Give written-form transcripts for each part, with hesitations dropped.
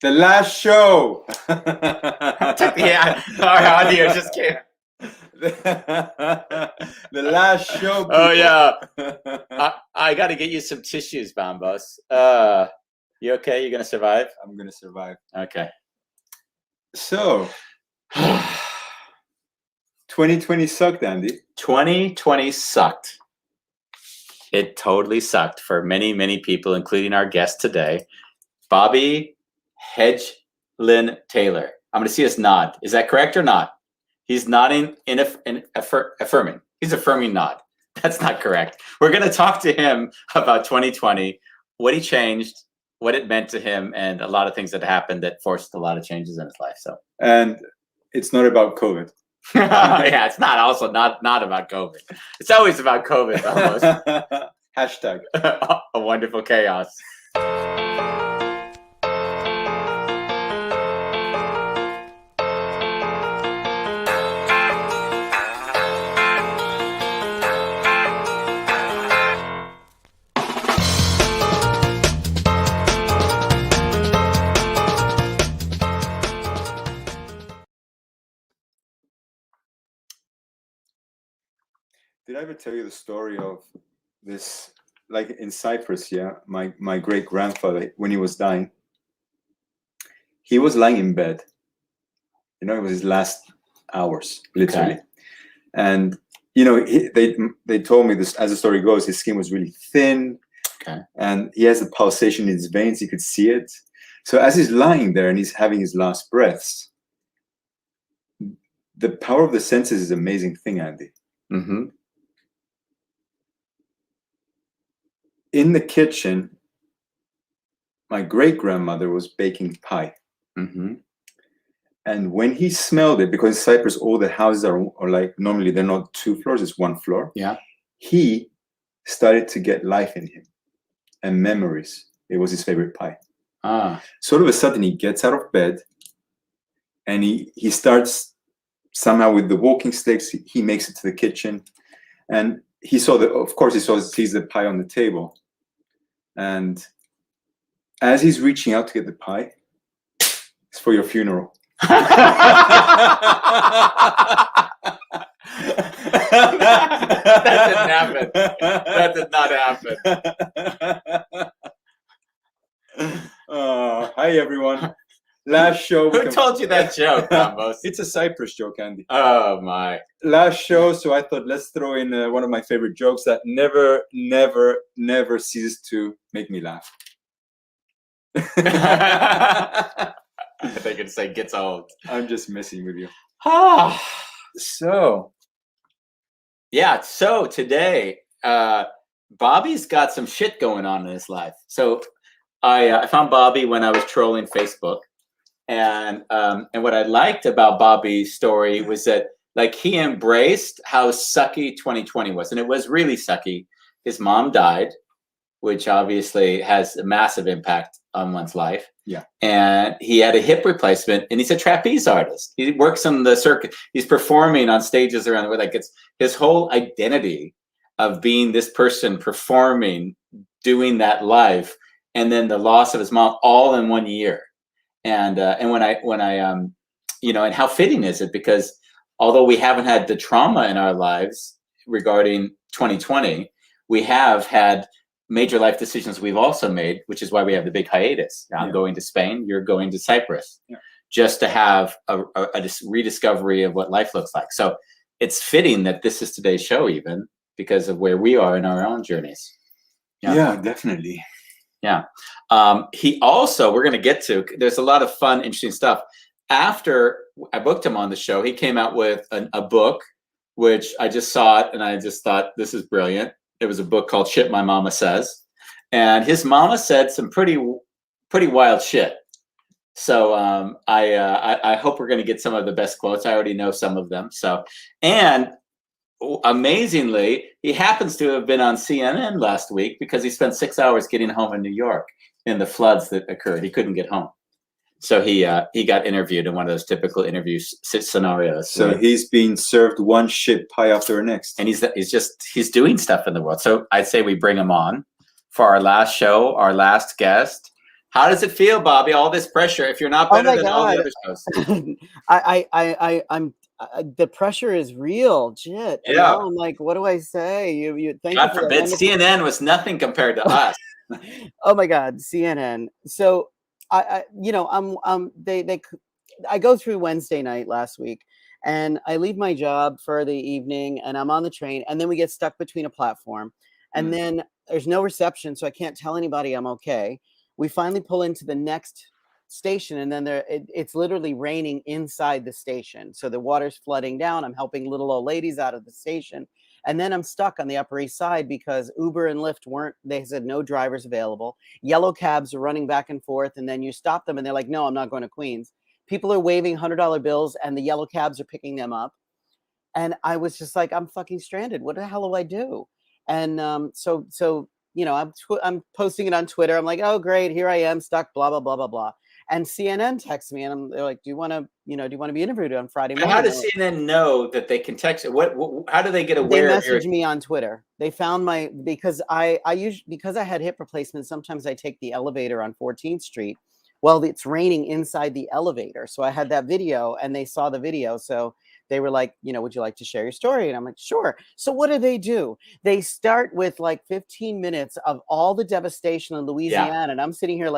The last show. Yeah, our audio just came. The last show. People. Oh yeah. I got to get you some tissues, Bambos. You okay? You gonna survive? I'm gonna survive. Okay. So, 2020 sucked, Andy. 2020 sucked. It totally sucked for many, many people, including our guest today, Bobby Hedglin-Taylor. I'm going to see us nod. Is that correct or not? He's nodding affirming. He's affirming nod. That's not correct. We're going to talk to him about 2020, what he changed, what it meant to him, and a lot of things that happened that forced a lot of changes in his life. So, and it's not about COVID. Yeah, it's not about COVID. It's always about COVID, almost. Hashtag a wonderful chaos. Did I ever tell you the story of this, like in Cyprus, yeah, my great-grandfather, when he was dying, he was lying in bed. You know, it was his last hours, literally. Okay. And, you know, they told me this, as the story goes, his skin was really thin. Okay. And he has a pulsation in his veins. He could see it. So as he's lying there and he's having his last breaths, the power of the senses is an amazing thing, Andy. Mm-hmm. In the kitchen, my great-grandmother was baking pie. Mm-hmm. And when he smelled it, because in Cyprus, all the houses are like, normally they're not 2 floors, it's 1 floor. Yeah. He started to get life in him and memories. It was his favorite pie. So all of a sudden, he gets out of bed and he starts somehow with the walking sticks. He makes it to the kitchen. And he saw sees the pie on the table. And as he's reaching out to get the pie, it's for your funeral. That didn't happen. That did not happen. Hi, everyone. Last show. Who told you that joke, Ramos? It's a Cyprus joke, Andy. Oh, my. Last show, so I thought let's throw in one of my favorite jokes that never ceases to make me laugh. I think you're going to say gets old. I'm just messing with you. So today, Bobby's got some shit going on in his life. So I found Bobby when I was trolling Facebook. And what I liked about Bobby's story was that, like, he embraced how sucky 2020 was. And it was really sucky. His mom died, which obviously has a massive impact on one's life. Yeah. And he had a hip replacement, and he's a trapeze artist. He works on the circus. He's performing on stages around the world. Like, it's his whole identity of being this person performing, doing that life, and then the loss of his mom all in 1 year. And when I you know, and how fitting is it? Because although we haven't had the trauma in our lives regarding 2020, we have had major life decisions we've also made, which is why we have the big hiatus. I'm going to Spain, you're going to Cyprus, just to have a rediscovery of what life looks like. So it's fitting that this is today's show, even because of where we are in our own journeys. Yeah, definitely. Yeah. He also, we're going to get to, there's a lot of fun, interesting stuff. After I booked him on the show, he came out with a book, which I just saw it and I just thought, this is brilliant. It was a book called Shit My Mama Says. And his mama said some pretty wild shit. So I hope we're going to get some of the best quotes. I already know some of them. So, and amazingly, he happens to have been on CNN last week because he spent 6 hours getting home in New York in the floods that occurred. He couldn't get home. So he got interviewed in one of those typical interview scenarios. So he's being served one shit pie after the next. And he's doing stuff in the world. So I'd say we bring him on for our last show, our last guest. How does it feel, Bobby? All this pressure. If you're not Oh better my than all the God. other shows. I'm the pressure is real. Shit. And Yeah. now I'm like, what do I say? You thank you God for that forbid, wonderful. CNN was nothing compared to us. Oh my God, CNN. So I go through Wednesday night last week, and I leave my job for the evening, and I'm on the train, and then we get stuck between a platform, and then there's no reception, so I can't tell anybody I'm okay. We finally pull into the next station, and then it's literally raining inside the station, so the water's flooding down. I'm helping little old ladies out of the station. And then I'm stuck on the Upper East Side because Uber and Lyft they said no drivers available. Yellow cabs are running back and forth. And then you stop them and they're like, no, I'm not going to Queens. People are waving $100 bills and the yellow cabs are picking them up. And I was just like, I'm fucking stranded. What the hell do I do? And so I'm posting it on Twitter. I'm like, oh, great. Here I am stuck, blah, blah, blah, blah, blah. And CNN texts me and they're like, do you want to be interviewed on Friday morning? How does CNN know that they can text it? How do they get aware? They messaged me on Twitter. They found because I had hip replacement. Sometimes I take the elevator on 14th Street. Well, it's raining inside the elevator. So I had that video and they saw the video. So they were like, would you like to share your story? And I'm like, sure. So what do? They start with like 15 minutes of all the devastation in Louisiana. Yeah. And I'm sitting here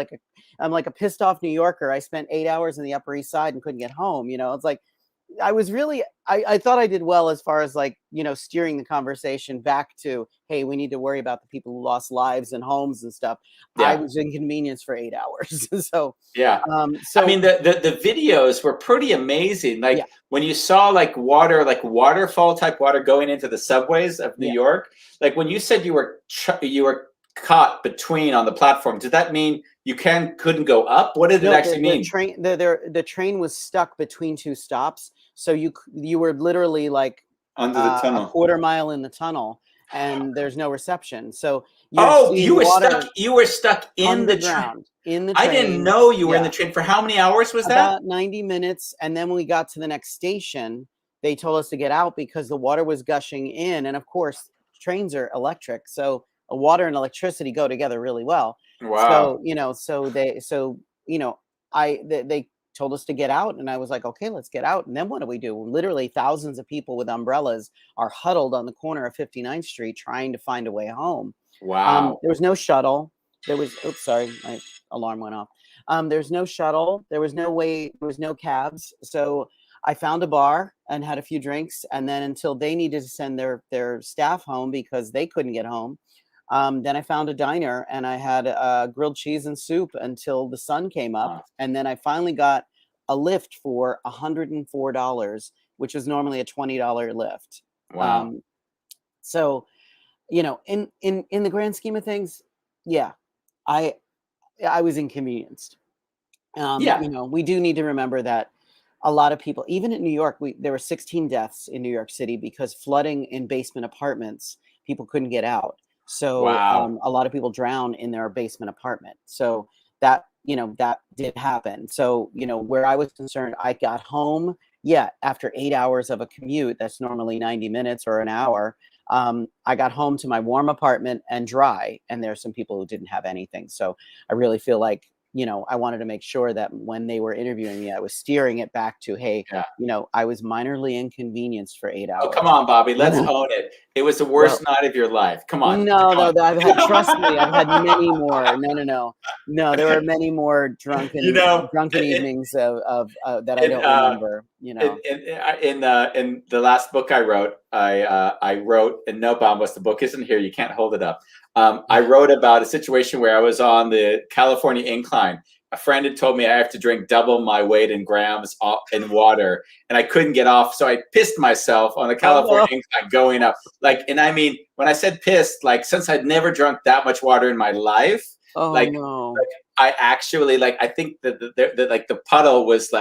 I'm like a pissed off New Yorker. I spent 8 hours in the Upper East Side and couldn't get home. It's like, I was really, I thought I did well as far as like, steering the conversation back to, hey, we need to worry about the people who lost lives and homes and stuff. Yeah. I was inconvenienced for 8 hours. So, yeah. I mean, the videos were pretty amazing. Like when you saw like waterfall type water going into the subways of New York, like when you said you were caught between on the platform, did that mean you couldn't go up? What did it actually mean? The train was stuck between two stops. So you were literally like under the tunnel, a quarter mile in the tunnel, and there's no reception. So you were stuck in the ground in the train. I didn't know you were in the train. For how many hours was that? About 90 minutes. And then when we got to the next station, they told us to get out because the water was gushing in. And of course, trains are electric, so water and electricity go together really well. Wow. So they told us to get out, and I was like, okay, let's get out. And then what do we do? Literally thousands of people with umbrellas are huddled on the corner of 59th Street trying to find a way home. Wow. There was no shuttle. There was, oops, sorry, my alarm went off. There's no shuttle. There was no cabs. So I found a bar and had a few drinks. And then until they needed to send their staff home because they couldn't get home, then I found a diner and I had grilled cheese and soup until the sun came up. Wow. And then I finally got a lift for $104, which is normally a $20 lift. Wow. So, in the grand scheme of things, yeah, I was inconvenienced. We do need to remember that a lot of people, even in New York, there were 16 deaths in New York City because flooding in basement apartments, people couldn't get out. So wow. A lot of people drown in their basement apartment. So that did happen. So, where I was concerned, I got home. Yeah. After 8 hours of a commute, that's normally 90 minutes or an hour. I got home to my warm apartment and dry, and there's some people who didn't have anything. So I really feel like, I wanted to make sure that when they were interviewing me, I was steering it back to, hey, I was minorly inconvenienced for 8 hours. Oh, come on, Bobby. Let's own it. It was the worst night of your life. Come on. Trust me, I've had many more. No, there were many more drunken evenings of that I don't remember. In the last book I wrote, I wrote, and no, Bombos, the book isn't here. You can't hold it up. I wrote about a situation where I was on the California incline. A friend had told me I have to drink double my weight in grams in water, and I couldn't get off. So I pissed myself on the California incline going up. And I mean, when I said pissed, since I'd never drunk that much water in my life, I actually, I think that the puddle was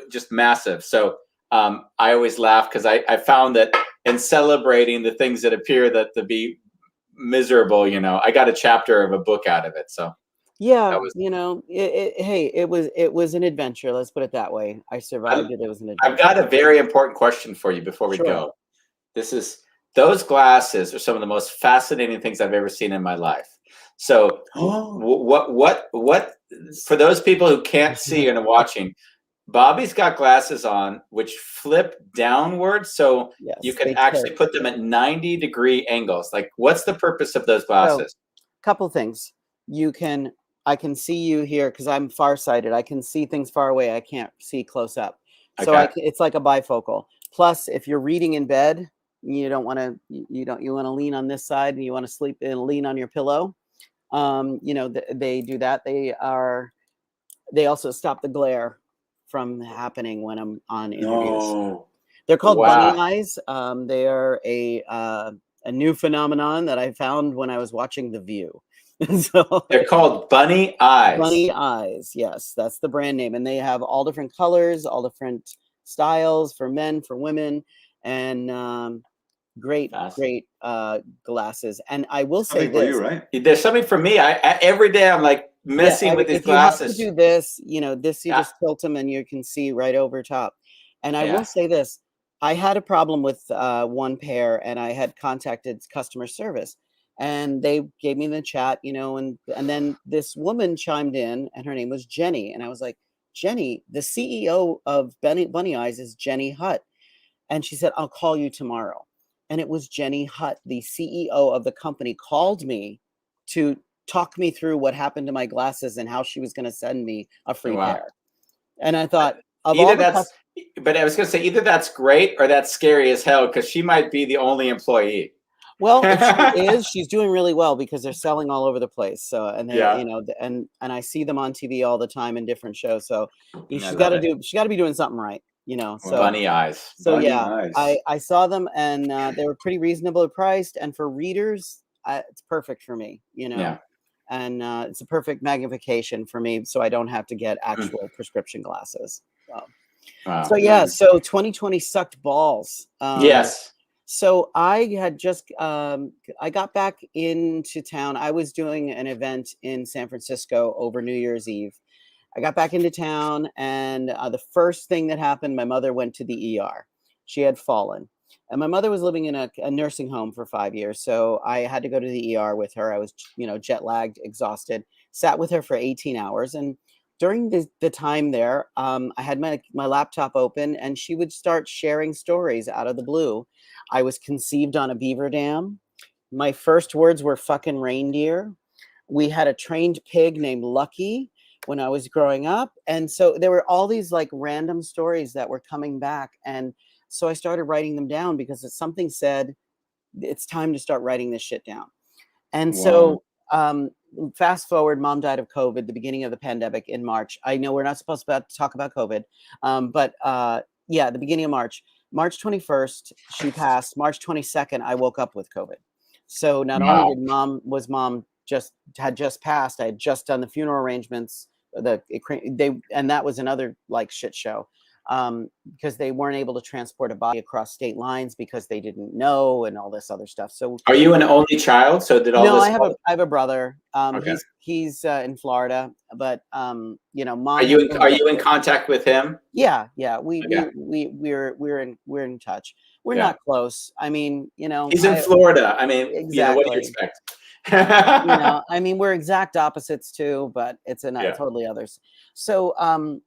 just massive. So I always laugh because I found that in celebrating the things that appear to be miserable, I got a chapter of a book out of it. So yeah, it was an adventure. Let's put it that way. I survived it. It was an adventure. I've got a very important question for you before we go. Those glasses are some of the most fascinating things I've ever seen in my life. So what for those people who can't see and are watching, Bobby's got glasses on which flip downward, so Yes, you can they actually tilt. put them at 90-degree angles. Like, what's the purpose of those glasses? So, couple things. I can see you here because I'm farsighted. I can see things far away. I can't see close up. So Okay. it's like a bifocal. Plus, if you're reading in bed, you don't want to. You want to lean on this side, and you want to sleep and lean on your pillow. They do that. They also stop the glare from happening when I'm on interviews. No. They're called Wow. bunny eyes. They are a new phenomenon that I found when I was watching The View. So They're called bunny eyes. Bunny eyes, yes, that's the brand name, and they have all different colors, all different styles for men, for women, and great glasses. And I will say Something for this: you, right? There's something for me. I every day I'm like messing with these if you have glasses. to do this, you Yeah. just tilt them and you can see right over top. And I Yeah. will say this: I had a problem with one pair, and I had contacted customer service, and they gave me the chat, and then this woman chimed in, and her name was Jenny, and I was like, Jenny, the CEO of Bunny Eyes is Jenny Hutt, and she said, I'll call you tomorrow. And it was Jenny Hutt, the CEO of the company, called me to talk me through what happened to my glasses and how she was going to send me a free Wow. pair. And I thought, of Either all the that's, but I was going to say either that's great or that's scary as hell because she might be the only employee. well, if she is, she's doing really well because they're selling all over the place. So, and they, Yeah. and I see them on TV all the time in different shows. So she's I got love to it. she got to be doing something right, So Bunny eyes. So Bunny yeah, eyes. I saw them, and they were pretty reasonably priced, and for readers, it's perfect for me, Yeah. and it's a perfect magnification for me, so I don't have to get actual prescription glasses. Wow. So yeah, so 2020 sucked balls. Yes. So I had just I got back into town. I was doing an event in San Francisco over New Year's Eve. I got back into town, and the first thing that happened, my mother went to the ER. She had fallen, and my mother was living in a nursing home for 5 years, so I had to go to the ER with her. I was, jet lagged, exhausted. Sat with her for 18 hours, and during the time there, I had my laptop open, and she would start sharing stories out of the blue. I was conceived on a beaver dam. My first words were "fucking reindeer." We had a trained pig named Lucky when I was growing up. And so there were all these like random stories that were coming back. And so I started writing them down because something said, it's time to start writing this shit down. And so fast forward, mom died of COVID, the beginning of the pandemic in March. I know we're not supposed to talk about COVID, but the beginning of March. March 21st, she passed. March 22nd, I woke up with COVID. So not only did mom had just passed, I had just done the funeral arrangements. And that was another like shit show because they weren't able to transport a body across state lines because they didn't know and all this other stuff. So are you an only child? So did all no, this? I have a brother. Okay. He's in Florida, but mom. Are you in contact with him? Yeah. We're in touch. We're not close. I mean, he's in Florida. I mean, exactly. What do you expect? I mean, we're exact opposites too, but it's totally others. So,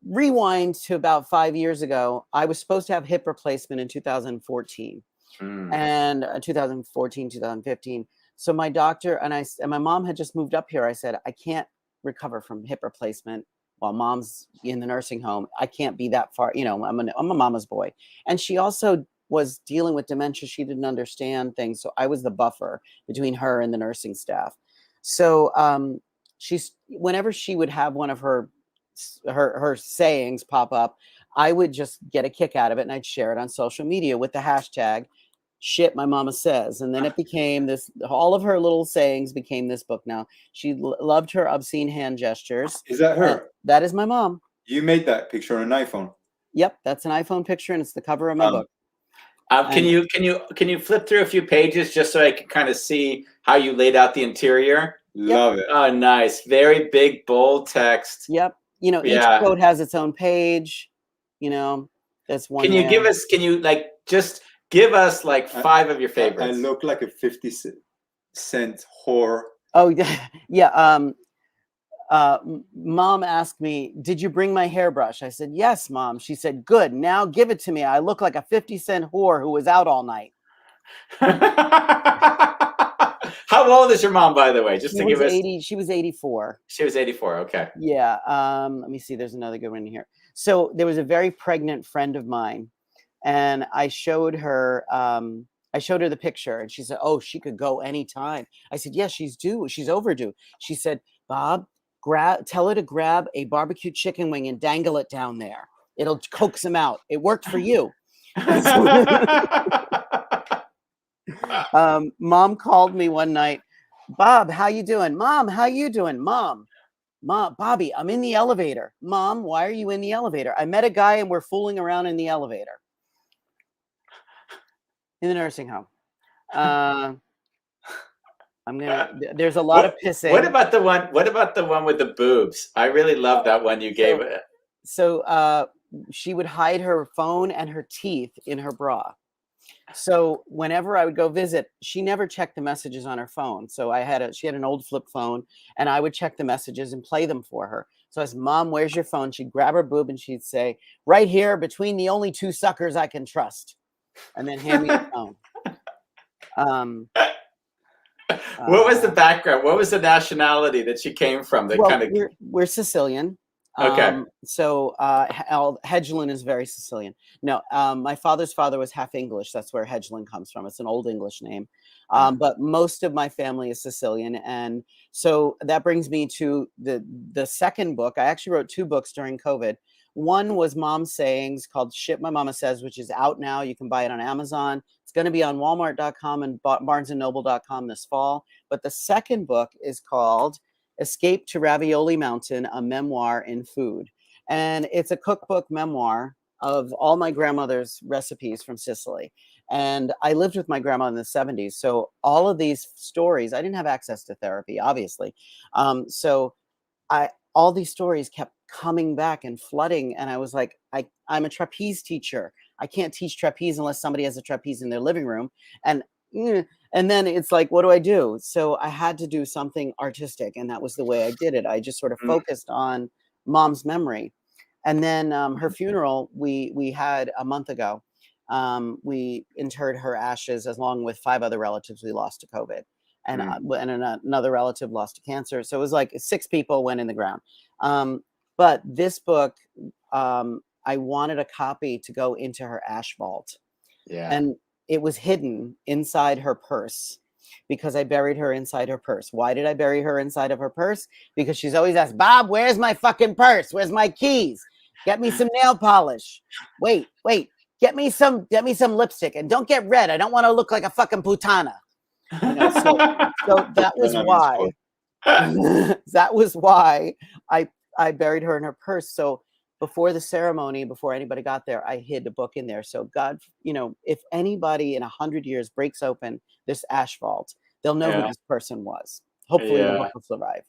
rewind to about 5 years ago, I was supposed to have hip replacement in 2014 and 2014, 2015. So my doctor and my mom had just moved up here. I said, I can't recover from hip replacement while mom's in the nursing home. I can't be that far. I'm a mama's boy. And she also was dealing with dementia. She didn't understand things. So I was the buffer between her and the nursing staff. So whenever she would have one of her sayings pop up, I would just get a kick out of it, and I'd share it on social media with the hashtag "shit my mama says," and then it became this. All of her little sayings became this book. Now she loved her obscene hand gestures. Is that her? That is my mom. You made that picture on an iPhone? Yep, that's an iPhone picture, and it's the cover of my book. Can you flip through a few pages just so I can kind of see how you laid out the interior? Love it. Oh, nice. Very big, bold text. Yep. Each quote has its own page. That's one. Can you just give us like 5 of your favorites? I look like a 50-cent whore. Oh yeah. Mom asked me, "Did you bring my hairbrush?" I said, "Yes, Mom." She said, "Good. Now give it to me. I look like a 50-cent whore who was out all night." How old is your mom, by the way? Just She to was give us. 80. She was 84. She was 84. Okay. Yeah. Let me see. There's another good one here. So there was a very pregnant friend of mine, and I showed her. I showed her the picture, and she said, "Oh, she could go anytime." I said, "Yes, she's due. She's overdue." She said, "Bob, tell her to grab a barbecue chicken wing and dangle it down there. It'll coax him out. It worked for you." Mom called me one night. "Bob, how you doing? Mom, how you doing? Mom, Bobby, I'm in the elevator." "Mom, why are you in the elevator?" "I met a guy and we're fooling around in the elevator." In the nursing home. There's a lot of pissing. What about the one? What about the one with the boobs? I really love that one you gave. So she would hide her phone and her teeth in her bra. So whenever I would go visit, she never checked the messages on her phone. So she had an old flip phone, and I would check the messages and play them for her. So I said, "Mom, where's your phone?" She'd grab her boob and she'd say, "Right here between the only two suckers I can trust," and then hand me the phone. What was the background? What was the nationality that she came from? That kind of. We're Sicilian. Okay. So Hedglin is very Sicilian. No, my father's father was half English. That's where Hedglin comes from. It's an old English name. But most of my family is Sicilian. And so that brings me to the second book. I actually wrote 2 books during COVID. One was Mom's Sayings called Shit My Mama Says, which is out now. You can buy it on Amazon. It's going to be on Walmart.com and BarnesandNoble.com this fall. But the second book is called Escape to Ravioli Mountain, a memoir in food. And it's a cookbook memoir of all my grandmother's recipes from Sicily. And I lived with my grandma in the 70s. So all of these stories, I didn't have access to therapy, obviously. So all these stories kept coming back and flooding. And I was like, I'm a trapeze teacher. I can't teach trapeze unless somebody has a trapeze in their living room. And then it's like, what do I do? So I had to do something artistic. And that was the way I did it. I just sort of focused on Mom's memory. And then her funeral, we had a month ago. We interred her ashes along with 5 other relatives we lost to COVID. And another relative lost to cancer. So it was like 6 people went in the ground. But this book, I wanted a copy to go into her ash vault. Yeah. And it was hidden inside her purse because I buried her inside her purse. Why did I bury her inside of her purse? Because she's always asked, "Bob, where's my fucking purse? Where's my keys? Get me some nail polish. Wait, get me some lipstick, and don't get red. I don't want to look like a fucking putana." You know, so that was why. That was why I buried her in her purse. So before the ceremony, before anybody got there, I hid the book in there. So God, if anybody in 100 years breaks open this ash vault, they'll know who this person was. Hopefully the book will survive.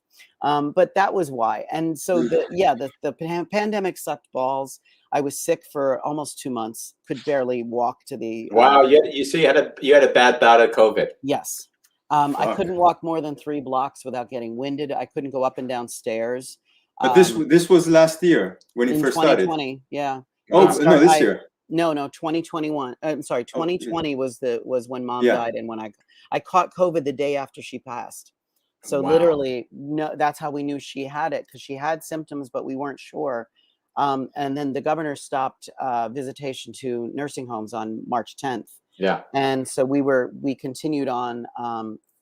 But that was why. And so the pandemic sucked balls. I was sick for almost 2 months, could barely walk to the. Wow. You had a bad bout of COVID. Yes. I couldn't walk more than 3 blocks without getting winded. I couldn't go up and down stairs. But this was last year when it first started. 2020, yeah. Oh no, this year. No, 2021. I'm sorry, 2020 was when Mom died, and when I caught COVID the day after she passed. So literally, no, that's how we knew she had it, because she had symptoms, but we weren't sure. And then the governor stopped visitation to nursing homes on March 10th. Yeah. And so we continued on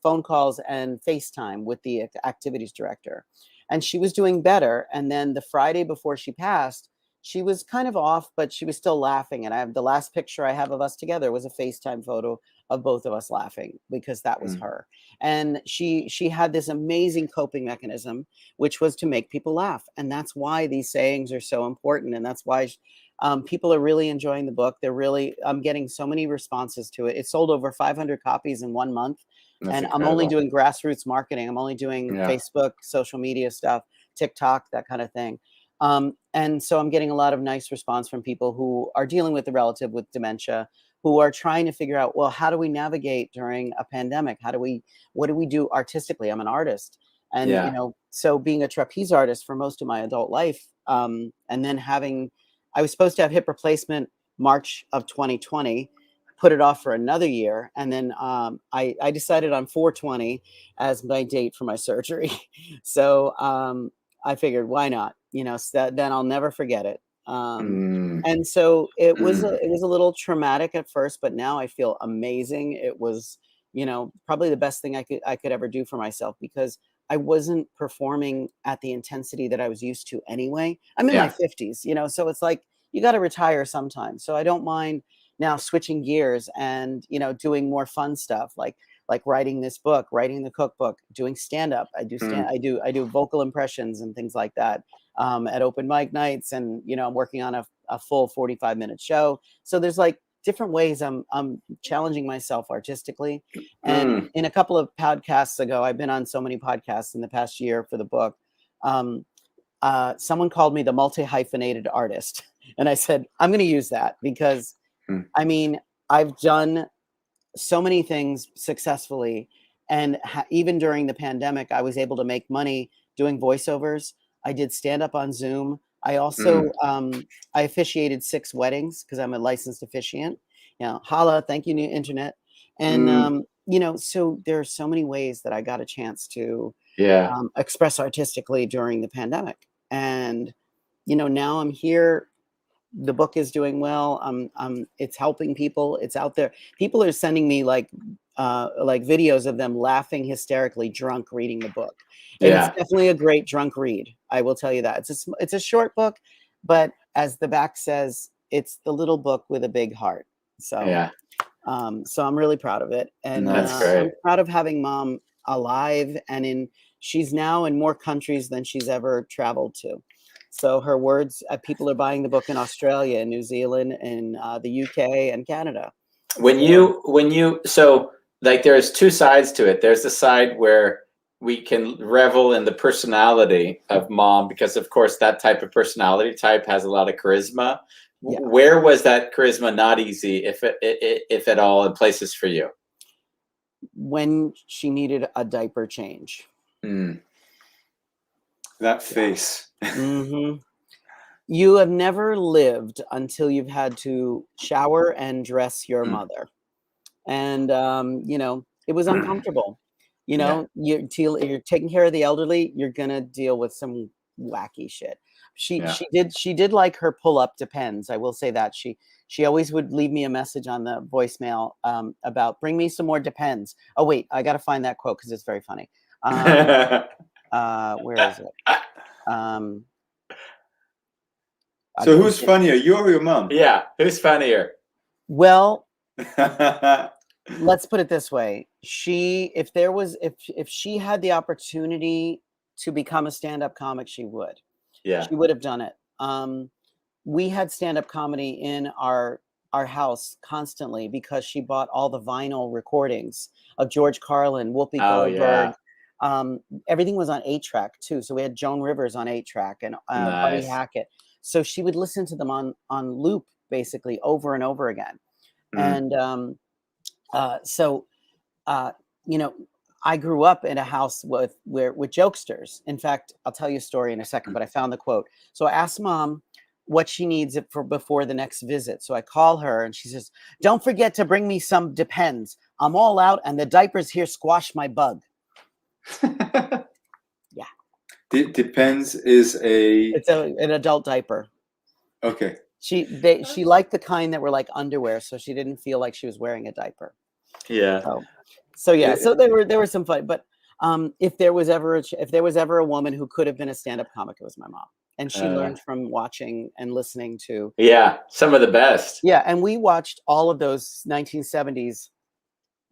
phone calls and FaceTime with the activities director. And she was doing better. And then the Friday before she passed, she was kind of off, but she was still laughing. And the last picture I have of us together was a FaceTime photo of both of us laughing, because that was her. And she had this amazing coping mechanism, which was to make people laugh. And that's why these sayings are so important. And that's why people are really enjoying the book. I'm getting so many responses to it. It sold over 500 copies in 1 month. That's and incredible. I'm only doing grassroots marketing. I'm only doing Facebook, social media stuff, TikTok, that kind of thing. And so I'm getting a lot of nice response from people who are dealing with a relative with dementia, who are trying to figure out, well, how do we navigate during a pandemic? What do we do artistically? I'm an artist. And, Yeah. so being a trapeze artist for most of my adult life, and then I was supposed to have hip replacement March of 2020, put it off for another year. And then I decided on 4/20 as my date for my surgery. So I figured, why not? So then I'll never forget it. And so it was a little traumatic at first, but now I feel amazing. It was, probably the best thing I could ever do for myself, because I wasn't performing at the intensity that I was used to anyway. I'm in my 50s, so it's like you got to retire sometimes. So I don't mind now switching gears and, doing more fun stuff like writing this book, writing the cookbook, doing stand up. I do vocal impressions and things like that at open mic nights, and I'm working on a full 45-minute show. So there's like different ways I'm challenging myself artistically. And in a couple of podcasts ago, I've been on so many podcasts in the past year for the book. Someone called me the multi-hyphenated artist, and I said I'm going to use that because I mean I've done so many things successfully, and even during the pandemic, I was able to make money doing voiceovers. I did stand up on Zoom. I also I officiated 6 weddings because I'm a licensed officiant. Holla, thank you, new internet. And so there are so many ways that I got a chance to express artistically during the pandemic. And now I'm here. The book is doing well. It's helping people. It's out there. People are sending me like videos of them laughing hysterically drunk reading the book. And it's definitely a great drunk read. I will tell you that. It's a short book, but as the back says, it's the little book with a big heart. So so I'm really proud of it. And That's great. I'm proud of having Mom alive, and she's now in more countries than she's ever traveled to. So her words, people are buying the book in Australia, New Zealand, and the UK and Canada. So like there's 2 sides to it. There's the side where we can revel in the personality of Mom, because of course that type of personality type has a lot of charisma. Yeah. Where was that charisma not easy, if at all, in places for you? When she needed a diaper change. That face. You have never lived until you've had to shower and dress your mother. And, it was uncomfortable. You're taking care of the elderly. You're going to deal with some wacky shit. She did like her pull-up Depends. I will say that she always would leave me a message on the voicemail about bring me some more Depends. Oh, wait, I got to find that quote because it's very funny. Where is it? So who's funnier, you or your mom? Yeah, who's funnier? Well, let's put it this way. If she had the opportunity to become a stand-up comic, she would. Yeah. She would have done it. We had stand-up comedy in our house constantly because she bought all the vinyl recordings of George Carlin, Whoopi Goldberg. Yeah. Everything was on 8-track too. So we had Joan Rivers on 8-track and Buddy Hackett. So she would listen to them on loop basically over and over again. And I grew up in a house with jokesters. In fact, I'll tell you a story in a second, but I found the quote. So I asked Mom what she needs for before the next visit. So I call her and she says, "Don't forget to bring me some Depends. I'm all out and the diapers here squash my bug." Yeah. Depends is it's an adult diaper. Okay. She liked the kind that were like underwear, so she didn't feel like she was wearing a diaper. Yeah. So there were some fun, but if there was ever a woman who could have been a stand-up comic, it was my mom, and she learned from watching and listening to some of the best. Yeah, and we watched all of those 1970s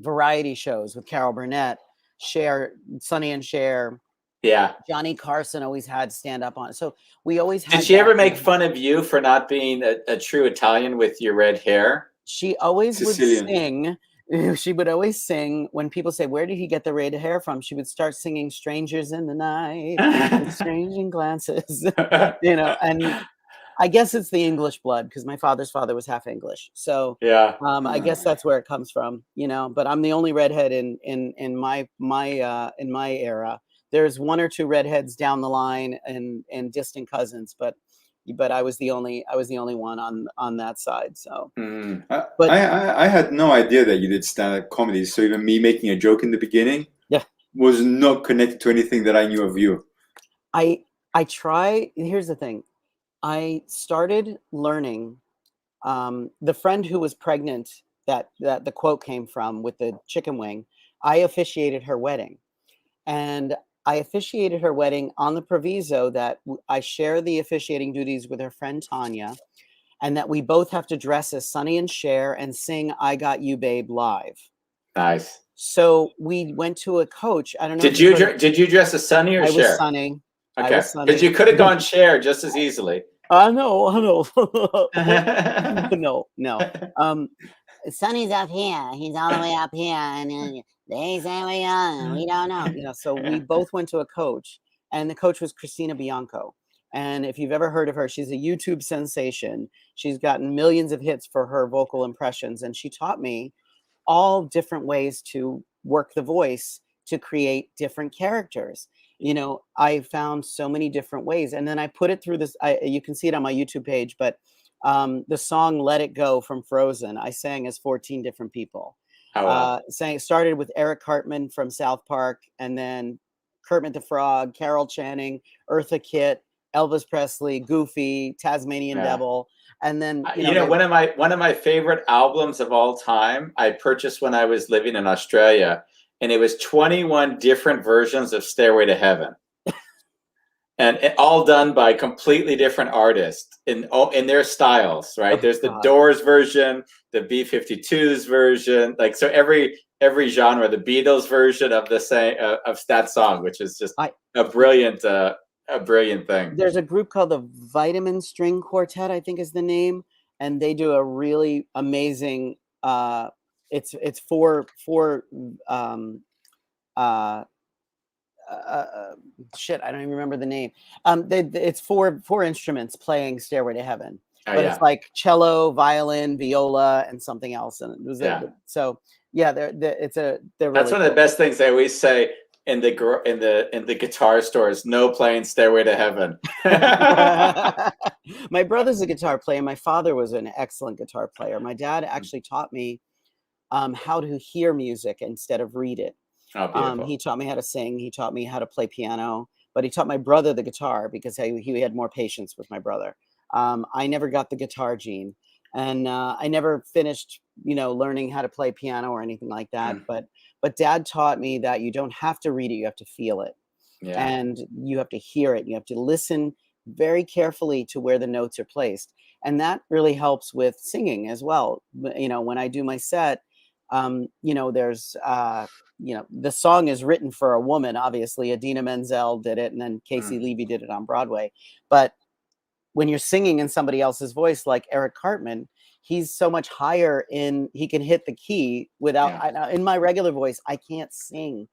variety shows with Carol Burnett, Cher, Sonny and Cher. Yeah. Johnny Carson always had stand-up on. So we always had. Did she ever make fun of you for not being a true Italian with your red hair? She always would sing. She would always sing when people say, "Where did he get the red hair from?" She would start singing "Strangers in the Night," with "Stranging Glances," and I guess it's the English blood because my father's father was half English. So I guess that's where it comes from, but I'm the only redhead in my era. there's one or two redheads down the line and distant cousins, but I was the only one on that side. So, but I had no idea that you did stand-up comedy. So even me making a joke in the beginning, was not connected to anything that I knew of you. I try. Here's the thing. I started learning. The friend who was pregnant that the quote came from with the chicken wing, I officiated her wedding. And I officiated her wedding on the proviso that I share the officiating duties with her friend Tanya, and that we both have to dress as Sonny and Cher and sing "I Got You, Babe" live. Nice. So we went to a coach. I don't know. Did you dress as Sonny or Cher? I was Sonny. Okay. Because you could have gone Cher just as easily. I know. No. Sonny's up here. He's all the way up here, and they say we don't know. You know. So we both went to a coach, and the coach was Christina Bianco. And if you've ever heard of her, she's a YouTube sensation. She's gotten millions of hits for her vocal impressions, and she taught me all different ways to work the voice to create different characters. You know, I found so many different ways, and then I put it through this. You can see it on my YouTube page, but the song "Let It Go" from Frozen, I sang as 14 different people. Oh, wow. Started with Eric Cartman from South Park, and then Kermit the Frog, Carol Channing, Eartha Kitt, Elvis Presley, Goofy, Tasmanian Devil. And then one of my favorite albums of all time I purchased when I was living in Australia, and it was 21 different versions of Stairway to Heaven. And all done by completely different artists in their styles, right? There's the Doors version, the B-52s version, like so every genre, the Beatles version of the same of that song, which is just a brilliant thing. There's a group called the Vitamin String Quartet, I think is the name, and they do a really amazing. It's four shit, I don't even remember the name. It's four instruments playing Stairway to Heaven, but it's like cello, violin, viola, and something else. And it was so yeah, that's really one of the best things I always say in the guitar stores. No playing Stairway to Heaven. My brother's a guitar player. My father was an excellent guitar player. My dad actually taught me how to hear music instead of read it. He taught me how to sing. He taught me how to play piano, but he taught my brother the guitar because he had more patience with my brother. I never got the guitar gene, and I never finished, learning how to play piano or anything like that. But Dad taught me that you don't have to read it; you have to feel it, and you have to hear it. You have to listen very carefully to where the notes are placed, and that really helps with singing as well. When I do my set, there's the song is written for a woman. Obviously, Idina Menzel did it, and then Casey Levy did it on Broadway. But when you're singing in somebody else's voice, like Eric Cartman, he's so much higher he can hit the key without. In my regular voice, I can't sing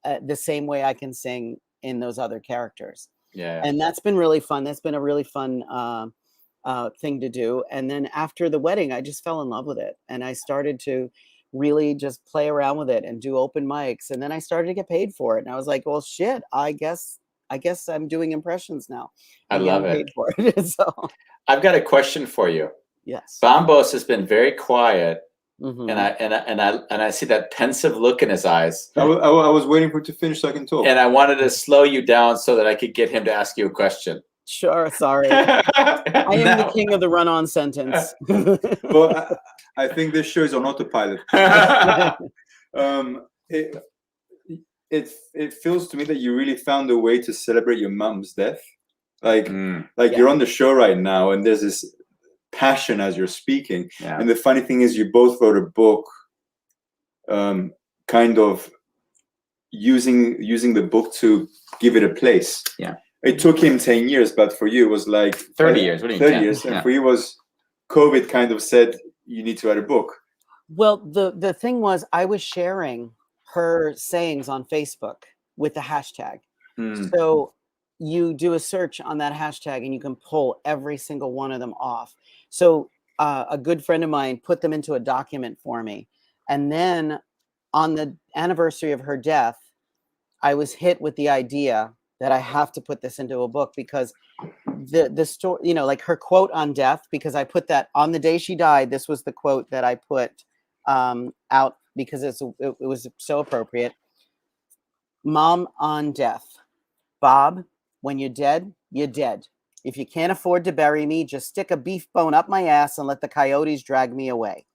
the same way I can sing in those other characters. And that's been really fun. That's been a really fun thing to do. And then after the wedding, I just fell in love with it, and I started to really just play around with it and do open mics. And then I started to get paid for it. And I was like, well, shit, I guess I'm doing impressions now. I love it. Paid for it. So I've got a question for you. Yes. Bombos has been very quiet. And I see that pensive look in his eyes. I was waiting for it to finish so I can talk. And I wanted to slow you down so that I could get him to ask you a question. Sure, sorry. I am the king of the run-on sentence. Well, I think this show is on autopilot. It feels to me that you really found a way to celebrate your mom's death. You're on the show right now, and there's this passion as you're speaking. Yeah. And the funny thing is, you both wrote a book, kind of using the book to give it a place. Yeah. It took him 10 years, but for you it was like 30 years. What do you 30 years. And for you was COVID kind of said you need to write a book. Well, the thing was, I was sharing her sayings on Facebook with the hashtag. So you do a search on that hashtag and you can pull every single one of them off. So a good friend of mine put them into a document for me. And then on the anniversary of her death, I was hit with the idea that I have to put this into a book, because the story, you know, like her quote on death, because I put that on the day she died. This was the quote that I put out because it was so appropriate. Mom on death. Bob, when you're dead, you're dead. If you can't afford to bury me, just stick a beef bone up my ass and let the coyotes drag me away.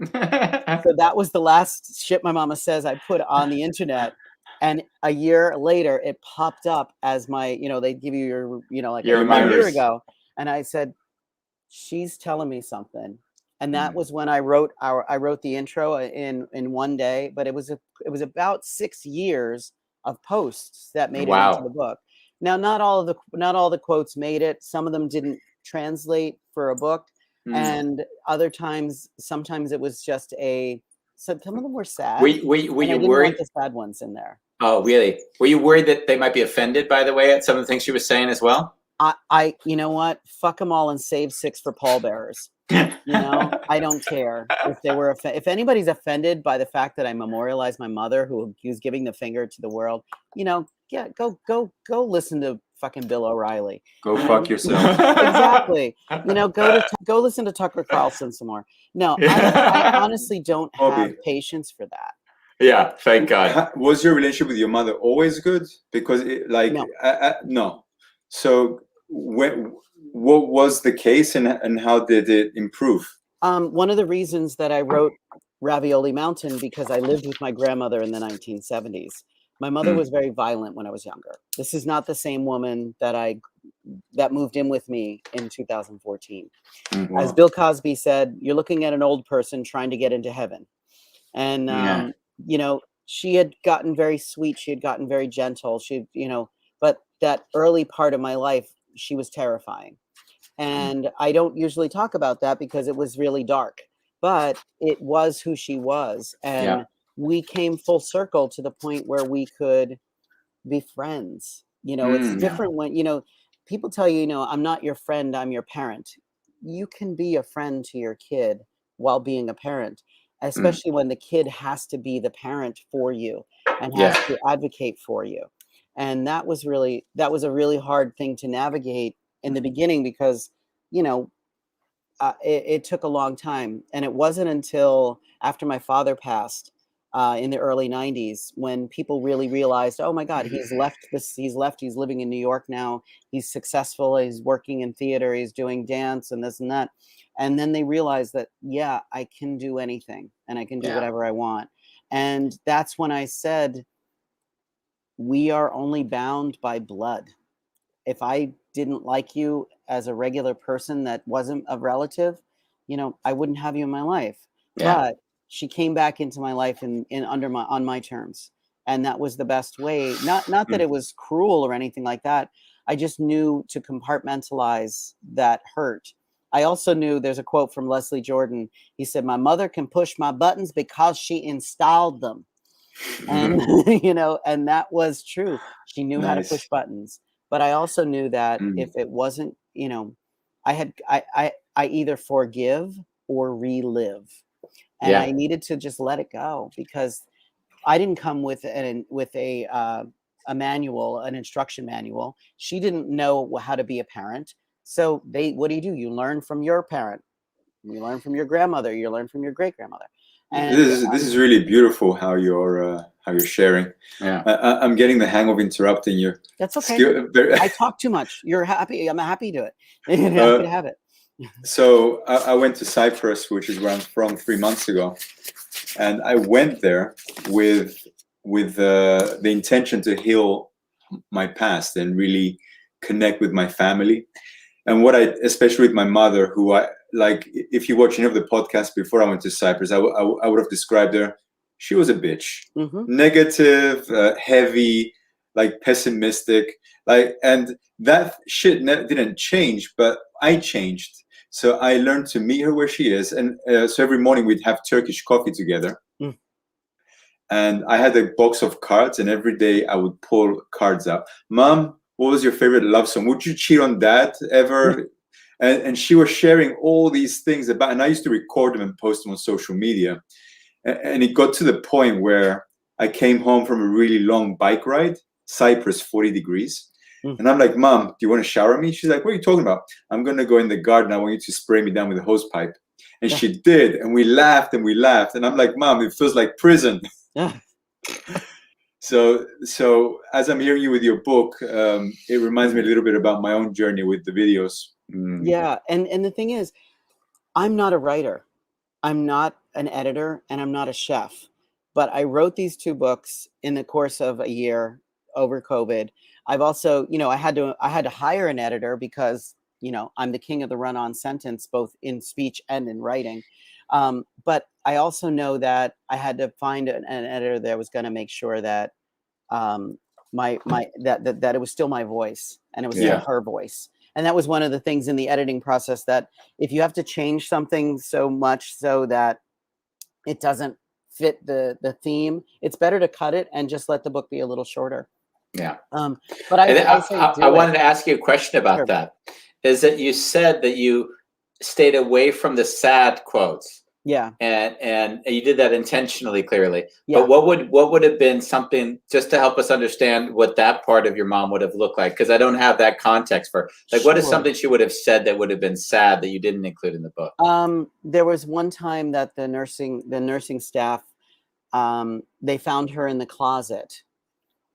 So that was the last shit my mama says I put on the internet. And a year later, it popped up as my, you know, they give you your, you know, like Your a year reminders. ago. And I said, she's telling me something. And that was when I wrote the intro in one day, but it was about 6 years of posts that made it into the book. Now, not all the quotes made it. Some of them didn't translate for a book. And other times, sometimes it was just some of them were sad. Were you I didn't worried? want the sad ones in there. Oh, really? Were you worried that they might be offended, by the way, at some of the things she was saying as well? I you know what? Fuck them all and save 6 for pallbearers. You know, I don't care if they were if anybody's offended by the fact that I memorialized my mother who was giving the finger to the world. You know, yeah, go listen to fucking Bill O'Reilly. Go fuck yourself. Exactly. You know, go listen to Tucker Carlson some more. No, I honestly don't have patience for that. Yeah, thank God. Was your relationship with your mother always good? Because no. So what was the case, and how did it improve? One of the reasons that I wrote Ravioli Mountain, because I lived with my grandmother in the 1970s. My mother was very violent when I was younger. This is not the same woman that moved in with me in 2014. Wow. As Bill Cosby said, you're looking at an old person trying to get into heaven. And you know, she had gotten very sweet. She had gotten very gentle. But that early part of my life, she was terrifying. And I don't usually talk about that because it was really dark, but it was who she was. And we came full circle to the point where we could be friends. You know, it's different when, you know, people tell you, you know, I'm not your friend, I'm your parent. You can be a friend to your kid while being a parent, especially when the kid has to be the parent for you and has to advocate for you. And that was a really hard thing to navigate in the beginning, because, you know, it took a long time. And it wasn't until after my father passed in the early 90s when people really realized, oh my God, he's living in New York now. He's successful. He's working in theater. He's doing dance and this and that. And then they realized that, yeah, I can do anything and I can do whatever I want. And that's when I said, we are only bound by blood. If I didn't like you as a regular person that wasn't a relative, you know, I wouldn't have you in my life. But she came back into my life on my terms. And that was the best way. Not that it was cruel or anything like that. I just knew to compartmentalize that hurt. I also knew, there's a quote from Leslie Jordan. He said, my mother can push my buttons because she installed them. And, you know, and that was true. She knew how to push buttons. But I also knew that if it wasn't, you know, I either forgive or relive. And I needed to just let it go, because I didn't come with a manual, an instruction manual. She didn't know how to be a parent. So what do? You learn from your parent. You learn from your grandmother. You learn from your great grandmother. And this is really beautiful how you're sharing. I'm getting the hang of interrupting you. That's okay. I talk too much. You're happy. I'm happy to it. Happy to have it. So I went to Cyprus, which is where I'm from, 3 months ago, and I went there with the intention to heal my past and really connect with my family. And especially with my mother, who if you watch any of the podcasts before I went to Cyprus, I would have described her. She was a bitch, negative, heavy, like pessimistic, and that shit didn't change, but I changed. So I learned to meet her where she is. And so every morning we'd have Turkish coffee together. And I had a box of cards, and every day I would pull cards out. Mom, what was your favorite love song? Would you cheat on Dad ever? And she was sharing all these things and I used to record them and post them on social media. And it got to the point where I came home from a really long bike ride, Cyprus, 40 degrees. And I'm like, Mom, do you want to shower me? She's like, what are you talking about? I'm going to go in the garden. I want you to spray me down with a hose pipe. And she did. And we laughed and we laughed. And I'm like, Mom, it feels like prison. So as I'm hearing you with your book, it reminds me a little bit about my own journey with the videos. Yeah. And the thing is, I'm not a writer. I'm not an editor, and I'm not a chef. But I wrote these 2 books in the course of a year over COVID. I've also, I had to hire an editor because, I'm the king of the run-on sentence, both in speech and in writing. But I also know that I had to find an editor that was going to make sure that that it was still my voice, and it was still her voice. And that was one of the things in the editing process, that if you have to change something so much so that it doesn't fit the theme, it's better to cut it and just let the book be a little shorter. Yeah. But I wanted to ask you a question about that. Is that you said that you stayed away from the sad quotes. Yeah. And you did that intentionally, clearly. Yeah. But what would have been something, just to help us understand what that part of your mom would have looked like? Because I don't have that context for, like, what is something she would have said that would have been sad that you didn't include in the book? There was one time that the nursing staff, they found her in the closet.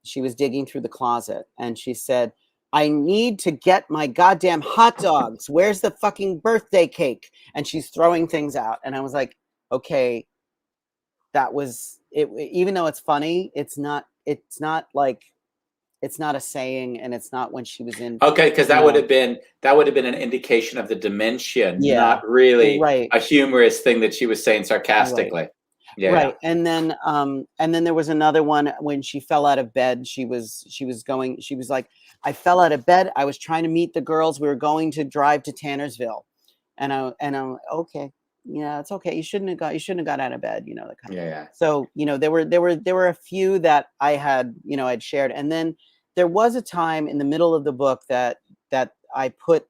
She was digging through the closet, and she said, I need to get my goddamn hot dogs. Where's the fucking birthday cake? And she's throwing things out. And I was like, okay, that was it. Even though it's funny, it's not a saying, and it's not when she was in. Okay, because that would have been an indication of the dementia, not really a humorous thing that she was saying sarcastically. Right. Yeah. Right. And then there was another one when she fell out of bed. She was like, I fell out of bed. I was trying to meet the girls. We were going to drive to Tannersville. And I'm okay. Yeah, it's okay. You shouldn't have got out of bed, that kind of. So, there were a few that I had, I'd shared. And then there was a time in the middle of the book that I put,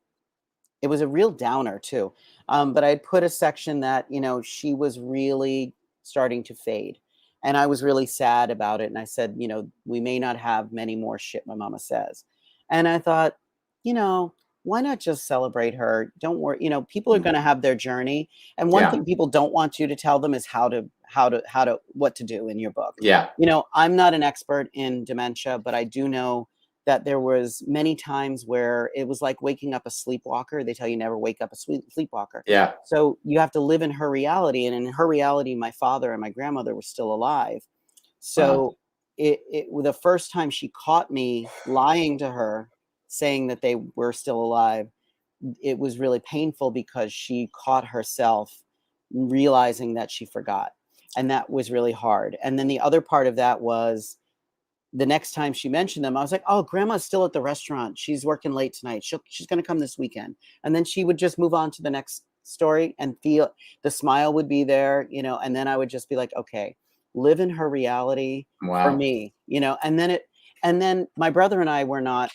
it was a real downer too. But I put a section that, she was really starting to fade, and I was really sad about it. And I said, we may not have many more shit my mama says. And I thought, why not just celebrate her? Don't worry, people are going to have their journey. And one thing people don't want you to tell them is what to do in your book. Yeah. I'm not an expert in dementia, but I do know that there was many times where it was like waking up a sleepwalker. They tell you never wake up a sleepwalker. Yeah. So you have to live in her reality. And in her reality, my father and my grandmother were still alive. So the first time she caught me lying to her, saying that they were still alive, it was really painful because she caught herself realizing that she forgot. And that was really hard. And then the other part of that was, the next time she mentioned them, I was like, oh, grandma's still at the restaurant. She's working late tonight. She's going to come this weekend. And then she would just move on to the next story, and feel the smile would be there, and then I would just be like, okay, live in her reality for me, and then my brother and I were not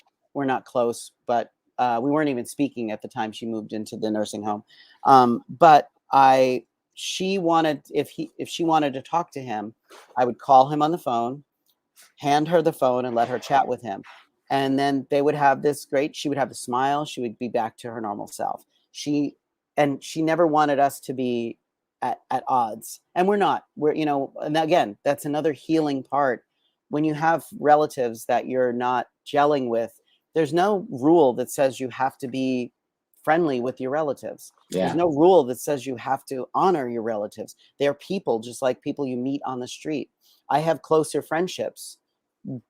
close, but we weren't even speaking at the time she moved into the nursing home. But if she wanted to talk to him, I would call him on the phone, hand her the phone, and let her chat with him. And then they would have she would have the smile. She would be back to her normal self. She never wanted us to be at odds. And we're not. And again, that's another healing part. When you have relatives that you're not gelling with, there's no rule that says you have to be friendly with your relatives. Yeah. There's no rule that says you have to honor your relatives. They're people, just like people you meet on the street. I have closer friendships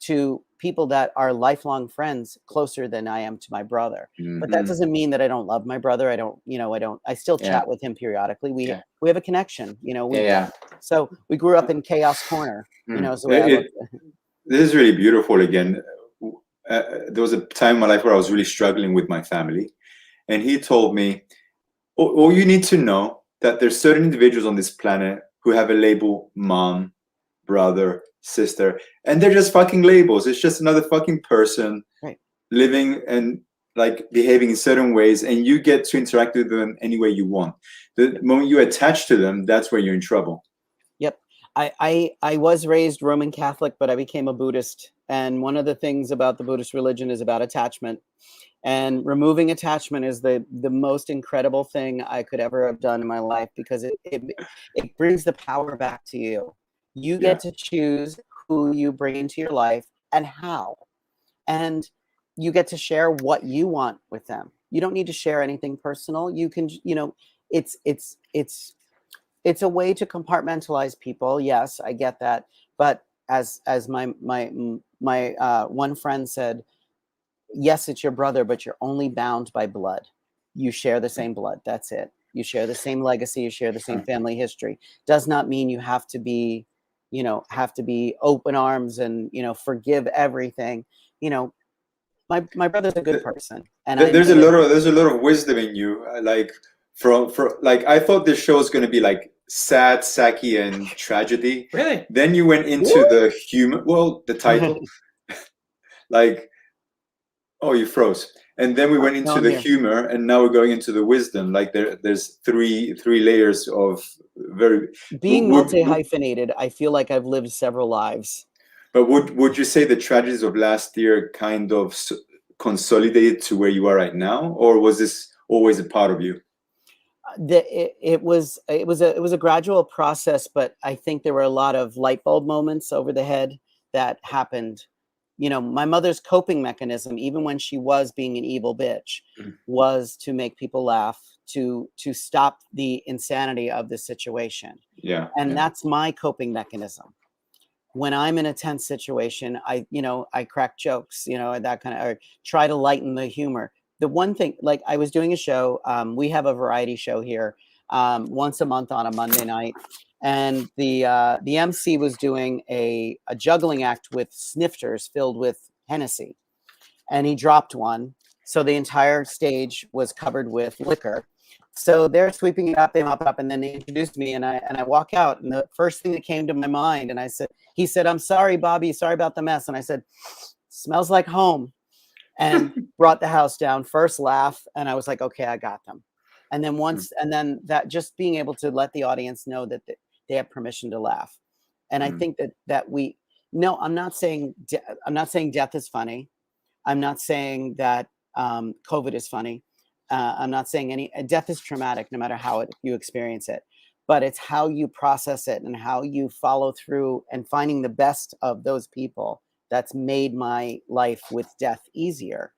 to people that are lifelong friends, closer than I am to my brother. Mm-hmm. But that doesn't mean that I don't love my brother. I still chat with him periodically. We have a connection, So we grew up in Chaos Corner, so this is really beautiful. Again, there was a time in my life where I was really struggling with my family, and he told me, all you need to know that there's certain individuals on this planet who have a label mom, brother, sister, and they're just fucking labels. It's just another fucking person living and like behaving in certain ways, and you get to interact with them any way you want. The moment you attach to them, that's where you're in trouble. Yep. I was raised Roman Catholic, but I became a Buddhist. And one of the things about the Buddhist religion is about attachment. And removing attachment is the most incredible thing I could ever have done in my life, because it brings the power back to you. You get to choose who you bring into your life and how. And you get to share what you want with them. You don't need to share anything personal. You can, it's a way to compartmentalize people. Yes, I get that. But as my one friend said, yes, it's your brother, but you're only bound by blood. You share the same blood. That's it. You share the same legacy. You share the same family history. Does not mean you have to be, open arms and, forgive everything. My brother's a good person, and there's a lot of wisdom in you. Like from like I thought this show was going to be like sad, sacky, and tragedy. Really? Then you went into the humor. Well, the title, like. Oh, you froze. And then we went into the humor, and now we're going into the wisdom. Like there's three layers of very being multi-hyphenated. I feel like I've lived several lives. But would you say the tragedies of last year kind of consolidated to where you are right now, or was this always a part of you? It was a gradual process, but I think there were a lot of light bulb moments over the head that happened. My mother's coping mechanism, even when she was being an evil bitch, was to make people laugh, to stop the insanity of the situation. Yeah. And that's my coping mechanism. When I'm in a tense situation, I crack jokes, that kind of, or try to lighten the humor. The one thing, like I was doing a show, we have a variety show here once a month on a Monday night. And the MC was doing a juggling act with snifters filled with Hennessy, and he dropped one, so the entire stage was covered with liquor. So they're sweeping it up, they mop it up, and then they introduced me, and I walk out, and the first thing that came to my mind, and he said, "I'm sorry, Bobby, sorry about the mess," and I said, "Smells like home," and brought the house down. First laugh, and I was like, okay, I got them. And then and then that, just being able to let the audience know that they have permission to laugh. And I think that I'm not saying death is funny. I'm not saying that COVID is funny. I'm not saying death is traumatic, no matter how you experience it, but it's how you process it and how you follow through and finding the best of those people that's made my life with death easier.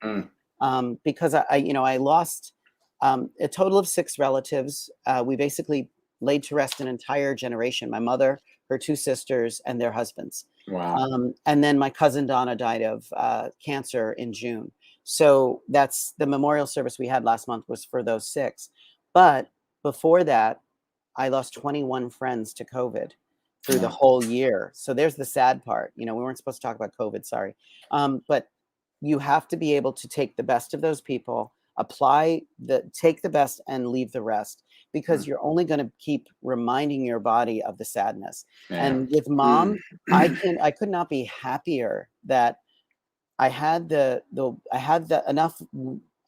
Because I lost a total of 6 relatives. We basically laid to rest an entire generation. My mother, her 2 sisters, and their husbands. Wow. And then my cousin Donna died of cancer in June. So that's the memorial service we had last month was for those 6. But before that, I lost 21 friends to COVID through the whole year. So there's the sad part. We weren't supposed to talk about COVID, sorry. But you have to be able to take the best of those people, take the best and leave the rest, because you're only going to keep reminding your body of the sadness. And with Mom, I could not be happier that I had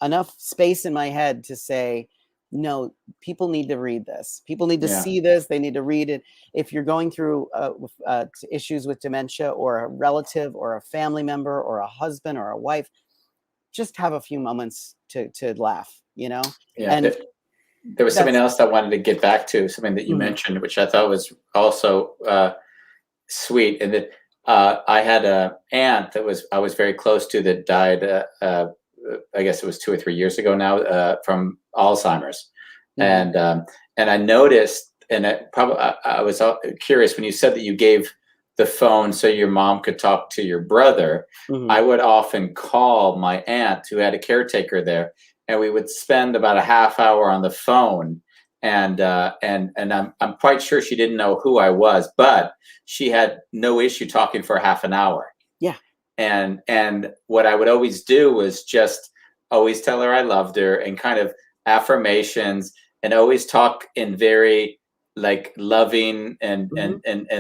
enough space in my head to say, no, people need to read this. People need to see this. They need to read it. If you're going through issues with dementia, or a relative or a family member or a husband or a wife, just have a few moments to laugh, Yeah. And there was something else I wanted to get back to, something that you mentioned, which I thought was also sweet. And that I had an aunt that I was very close to, that died, I guess it was 2 or 3 years ago now, from Alzheimer's. And I noticed, and I was curious when you said that you gave the phone so your mom could talk to your brother. I would often call my aunt, who had a caretaker there, and we would spend about a half hour on the phone. And I'm quite sure she didn't know who I was, but she had no issue talking for half an hour. Yeah. And what I would always do was just always tell her I loved her, and kind of affirmations, and always talk in very like loving and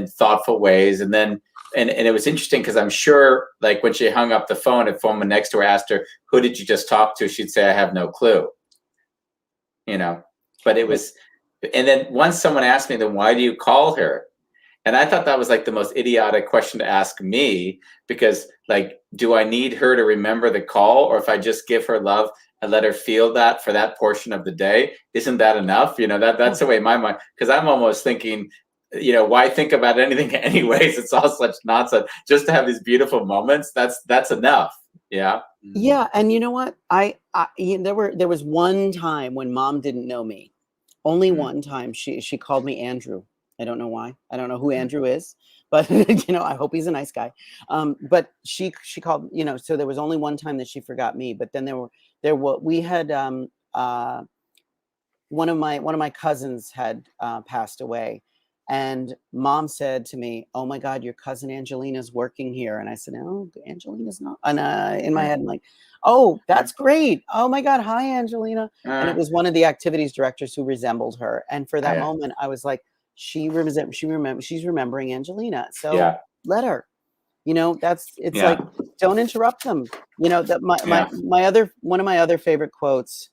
thoughtful ways. And then and it was interesting, because I'm sure, like, when she hung up the phone, if someone next to her asked her, "Who did you just talk to?" she'd say, "I have no clue." But it was, and then once someone asked me, then why do you call her? And I thought that was like the most idiotic question to ask me, because like, do I need her to remember the call, or if I just give her love and let her feel that for that portion of the day, isn't that enough? You know, that's the way my mind, because I'm almost thinking, you know, why think about anything anyways? It's all such nonsense. Just to have these beautiful moments, that's enough. Yeah. Yeah, and you know what? There was one time when Mom didn't know me. Only one time she called me Andrew. I don't know why. I don't know who Andrew is, but you know, I hope he's a nice guy. But she called, you know, so there was only one time that she forgot me. But then we had one of my cousins had passed away, and Mom said to me, "Oh my God, your cousin Angelina's working here." And I said, "No, Angelina's not." And in my head, I'm like, "Oh, that's great. Oh my God, hi Angelina." And it was one of the activities directors who resembled her. And for that moment, I was like, she's remembering Angelina. So let her. You know, it's like, don't interrupt them. You know, that one of my other favorite quotes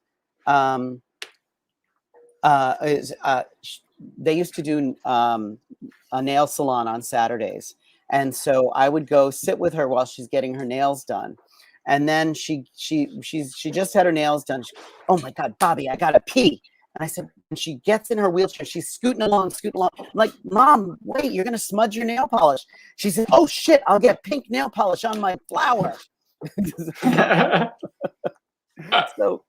is they used to do a nail salon on Saturdays, and so I would go sit with her while she's getting her nails done, and then she just had her nails done. Oh my God, Bobby, I gotta pee. And I said, and she gets in her wheelchair, she's scooting along. I'm like, Mom, wait, you're gonna smudge your nail polish. She said, oh shit, I'll get pink nail polish on my flower. So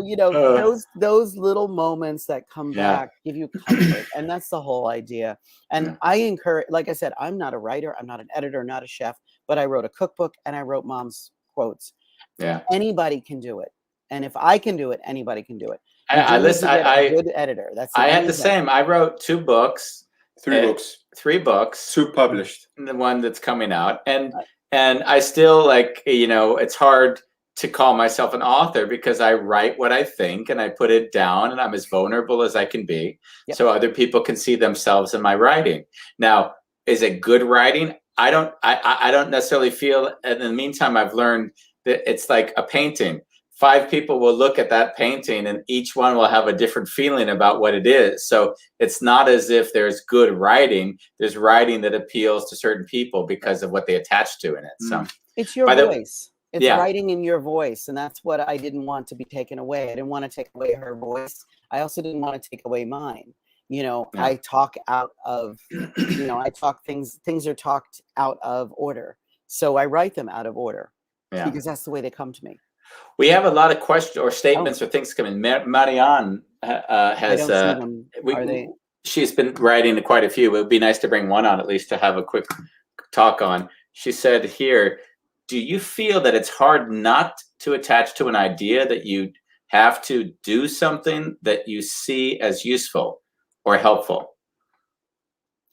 you know, those little moments that come back give you comfort, and that's the whole idea. And I encourage, like I said, I'm not a writer, I'm not an editor, not a chef, but I wrote a cookbook and I wrote Mom's quotes. Anybody can do it, and if I can do it, anybody can do it. I listen. A good editor. I had the same. I wrote 2 books, 3 books, 3 books, 2 published, and the one that's coming out, and I still, like, you know, it's hard to call myself an author because I write what I think and I put it down, and I'm as vulnerable as I can be, so other people can see themselves in my writing. Now, is it good writing? I don't necessarily feel. In the meantime, I've learned that it's like a painting. 5 people will look at that painting and each one will have a different feeling about what it is. So it's not as if there's good writing. There's writing that appeals to certain people because of what they attach to in it. So it's your voice. It's writing in your voice. And that's what I didn't want to be taken away. I didn't want to take away her voice. I also didn't want to take away mine. You know, I talk out of, you know, things are talked out of order. So I write them out of order because that's the way they come to me. We have a lot of questions or statements or things coming. Marianne has. She's been writing quite a few. It would be nice to bring one on at least to have a quick talk on. She said here, do you feel that it's hard not to attach to an idea, that you have to do something that you see as useful or helpful?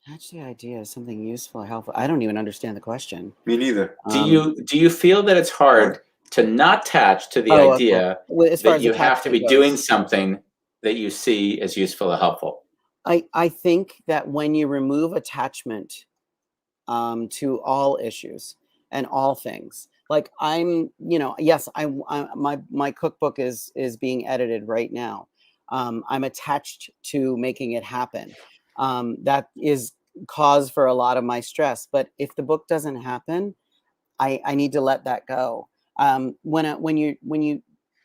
Attach the idea as something useful or helpful. I don't even understand the question. Me neither. Do you feel that it's hard to not attach to the idea that you have to be doing something that you see as useful or helpful? I think that when you remove attachment to all issues and all things, like I'm, you know, yes, my cookbook is being edited right now. I'm attached to making it happen. That is cause for a lot of my stress. But if the book doesn't happen, I need to let that go. When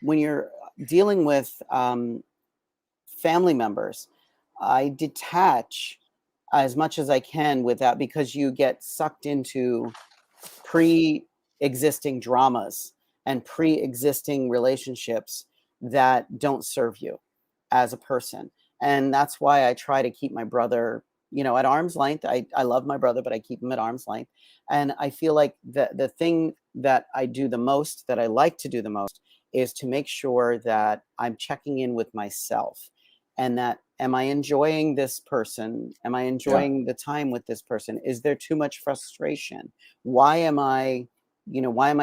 you're dealing with family members, I detach as much as I can with that, because you get sucked into pre-existing dramas and pre-existing relationships that don't serve you as a person. And that's why I try to keep my brother, you know, at arm's length. I love my brother, but I keep him at arm's length. And I feel like the thing that I do the most, that I like to do the most, is to make sure that I'm checking in with myself, and that, am I enjoying this person? Am I enjoying the time with this person? Is there too much frustration? Why am I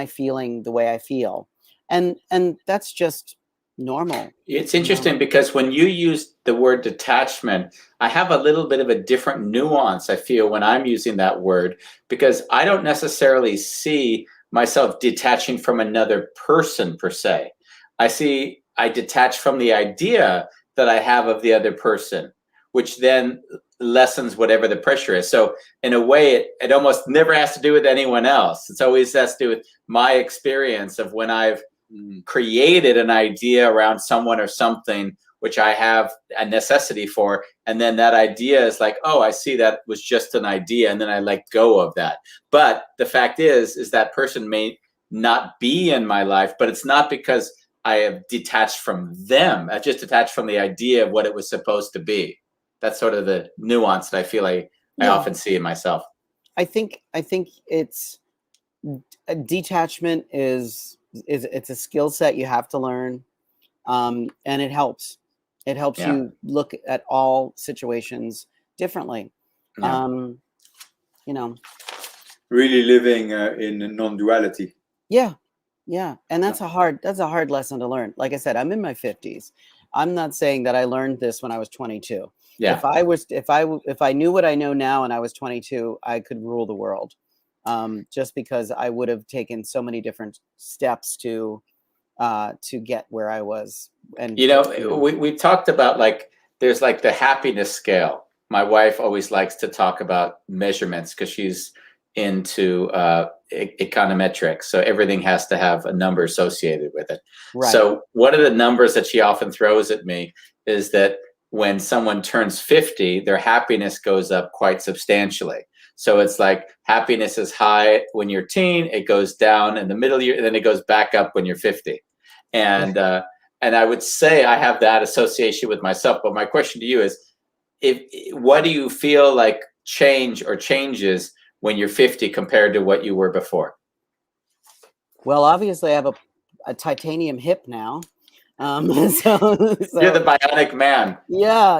feeling the way I feel? And that's just normal. It's interesting because when you use the word detachment, I have a little bit of a different nuance, I feel, when I'm using that word, because I don't necessarily see myself detaching from another person per se. I detach from the idea that I have of the other person, which then lessens whatever the pressure is. So in a way, it almost never has to do with anyone else. It's always has to do with my experience of when I've created an idea around someone or something which I have a necessity for, and then that idea is like, oh, I see, that was just an idea, and then I let go of that. But the fact is that person may not be in my life, but it's not because I have detached from them. I just detached from the idea of what it was supposed to be. That's sort of the nuance that I feel I often see in myself. I think it's detachment is it's a skill set you have to learn, and it helps. It helps you look at all situations differently. You know, really living in non-duality. Yeah, and that's a hard lesson to learn. Like I said, I'm in my 50s. I'm not saying that I learned this when I was 22. Yeah. If I knew what I know now and I was 22, I could rule the world. Just because I would have taken so many different steps to get where I was. And we talked about, like, there's like the happiness scale. My wife always likes to talk about measurements because she's into econometrics, so everything has to have a number associated with it. Right. So one of the numbers that she often throws at me is that when someone turns 50, their happiness goes up quite substantially. So it's like happiness is high when you're teen, it goes down in the middle year, and then it goes back up when you're 50. And I would say I have that association with myself. But my question to you is, what do you feel like changes when you're 50 compared to what you were before? Well, obviously, I have a titanium hip now. So you're the bionic man. Yeah,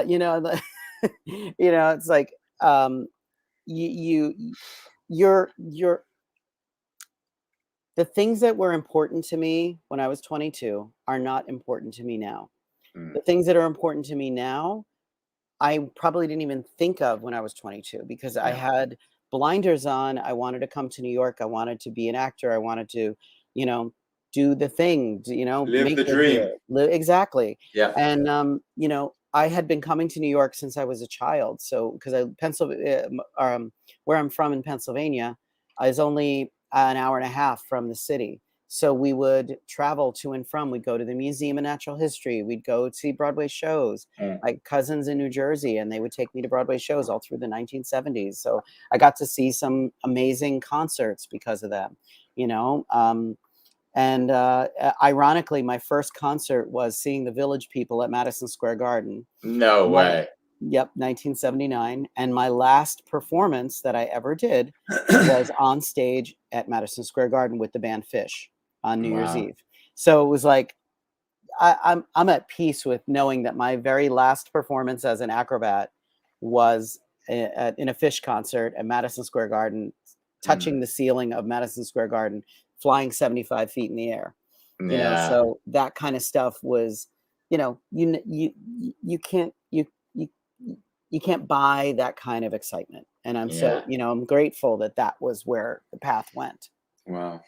it's like you're the things that were important to me when I was 22 are not important to me now. The things that are important to me now, I probably didn't even think of when I was 22 because I had blinders on. I wanted to come to New York. I wanted to be an actor. I wanted to, do the thing, live the dream. Exactly. Yeah. And, I had been coming to New York since I was a child. So, because Pennsylvania, where I'm from in Pennsylvania, I was only an hour and a half from the city. So we would travel to and from. We'd go to the Museum of Natural History. We'd go see Broadway shows. My cousins in New Jersey, and they would take me to Broadway shows all through the 1970s. So I got to see some amazing concerts because of that, And ironically, my first concert was seeing the Village People at Madison Square Garden. No way. Yep, 1979. And my last performance that I ever did was on stage at Madison Square Garden with the band Fish on New Year's Eve. So it was like, I'm at peace with knowing that my very last performance as an acrobat was in a Fish concert at Madison Square Garden, touching the ceiling of Madison Square Garden, flying 75 feet in the air. So that kind of stuff was, you can't buy that kind of excitement. And I'm so, I'm grateful that was where the path went. Wow.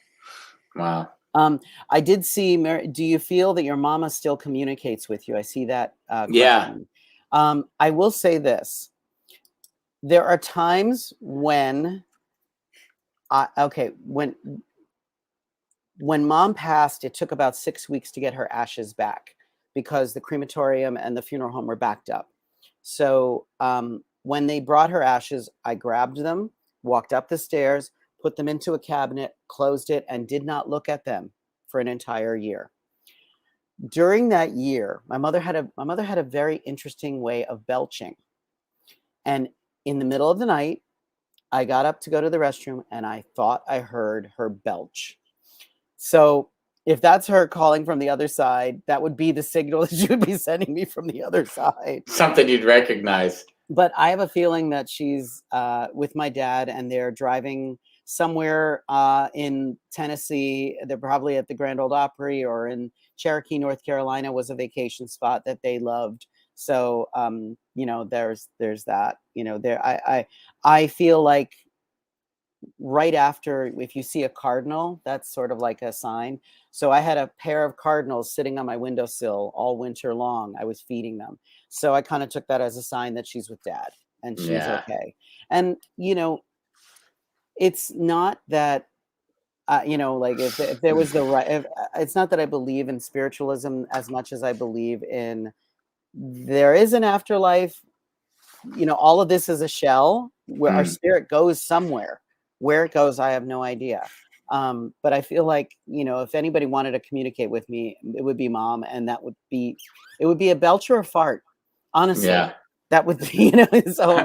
I did see, do you feel that your mama still communicates with you? I see that. Yeah. I will say this. There are times when, when mom passed, it took about 6 weeks to get her ashes back because the crematorium and the funeral home were backed up. So when they brought her ashes, I grabbed them, walked up the stairs, put them into a cabinet, closed it, and did not look at them for an entire year. During that year, my mother had a very interesting way of belching. And in the middle of the night, I got up to go to the restroom and I thought I heard her belch. So if that's her calling from the other side, that would be the signal that she would be sending me from the other side. Something you'd recognize. But I have a feeling that she's with my dad and they're driving somewhere in Tennessee. They're probably at the Grand Ole Opry, or in Cherokee, North Carolina was a vacation spot that they loved. So, there's that, I feel like right after, if you see a cardinal, that's sort of like a sign. So I had a pair of cardinals sitting on my windowsill all winter long. I was feeding them. So I kind of took that as a sign that she's with dad. and she's Yeah. okay. And it's not that like if there was the right, it's not that I believe in spiritualism as much as I believe in there is an afterlife. All of this is a shell where our spirit goes somewhere. Where it goes, I have no idea. But I feel like, if anybody wanted to communicate with me, it would be Mom, and it would be a belch or a fart. Honestly, Yeah. that would be, so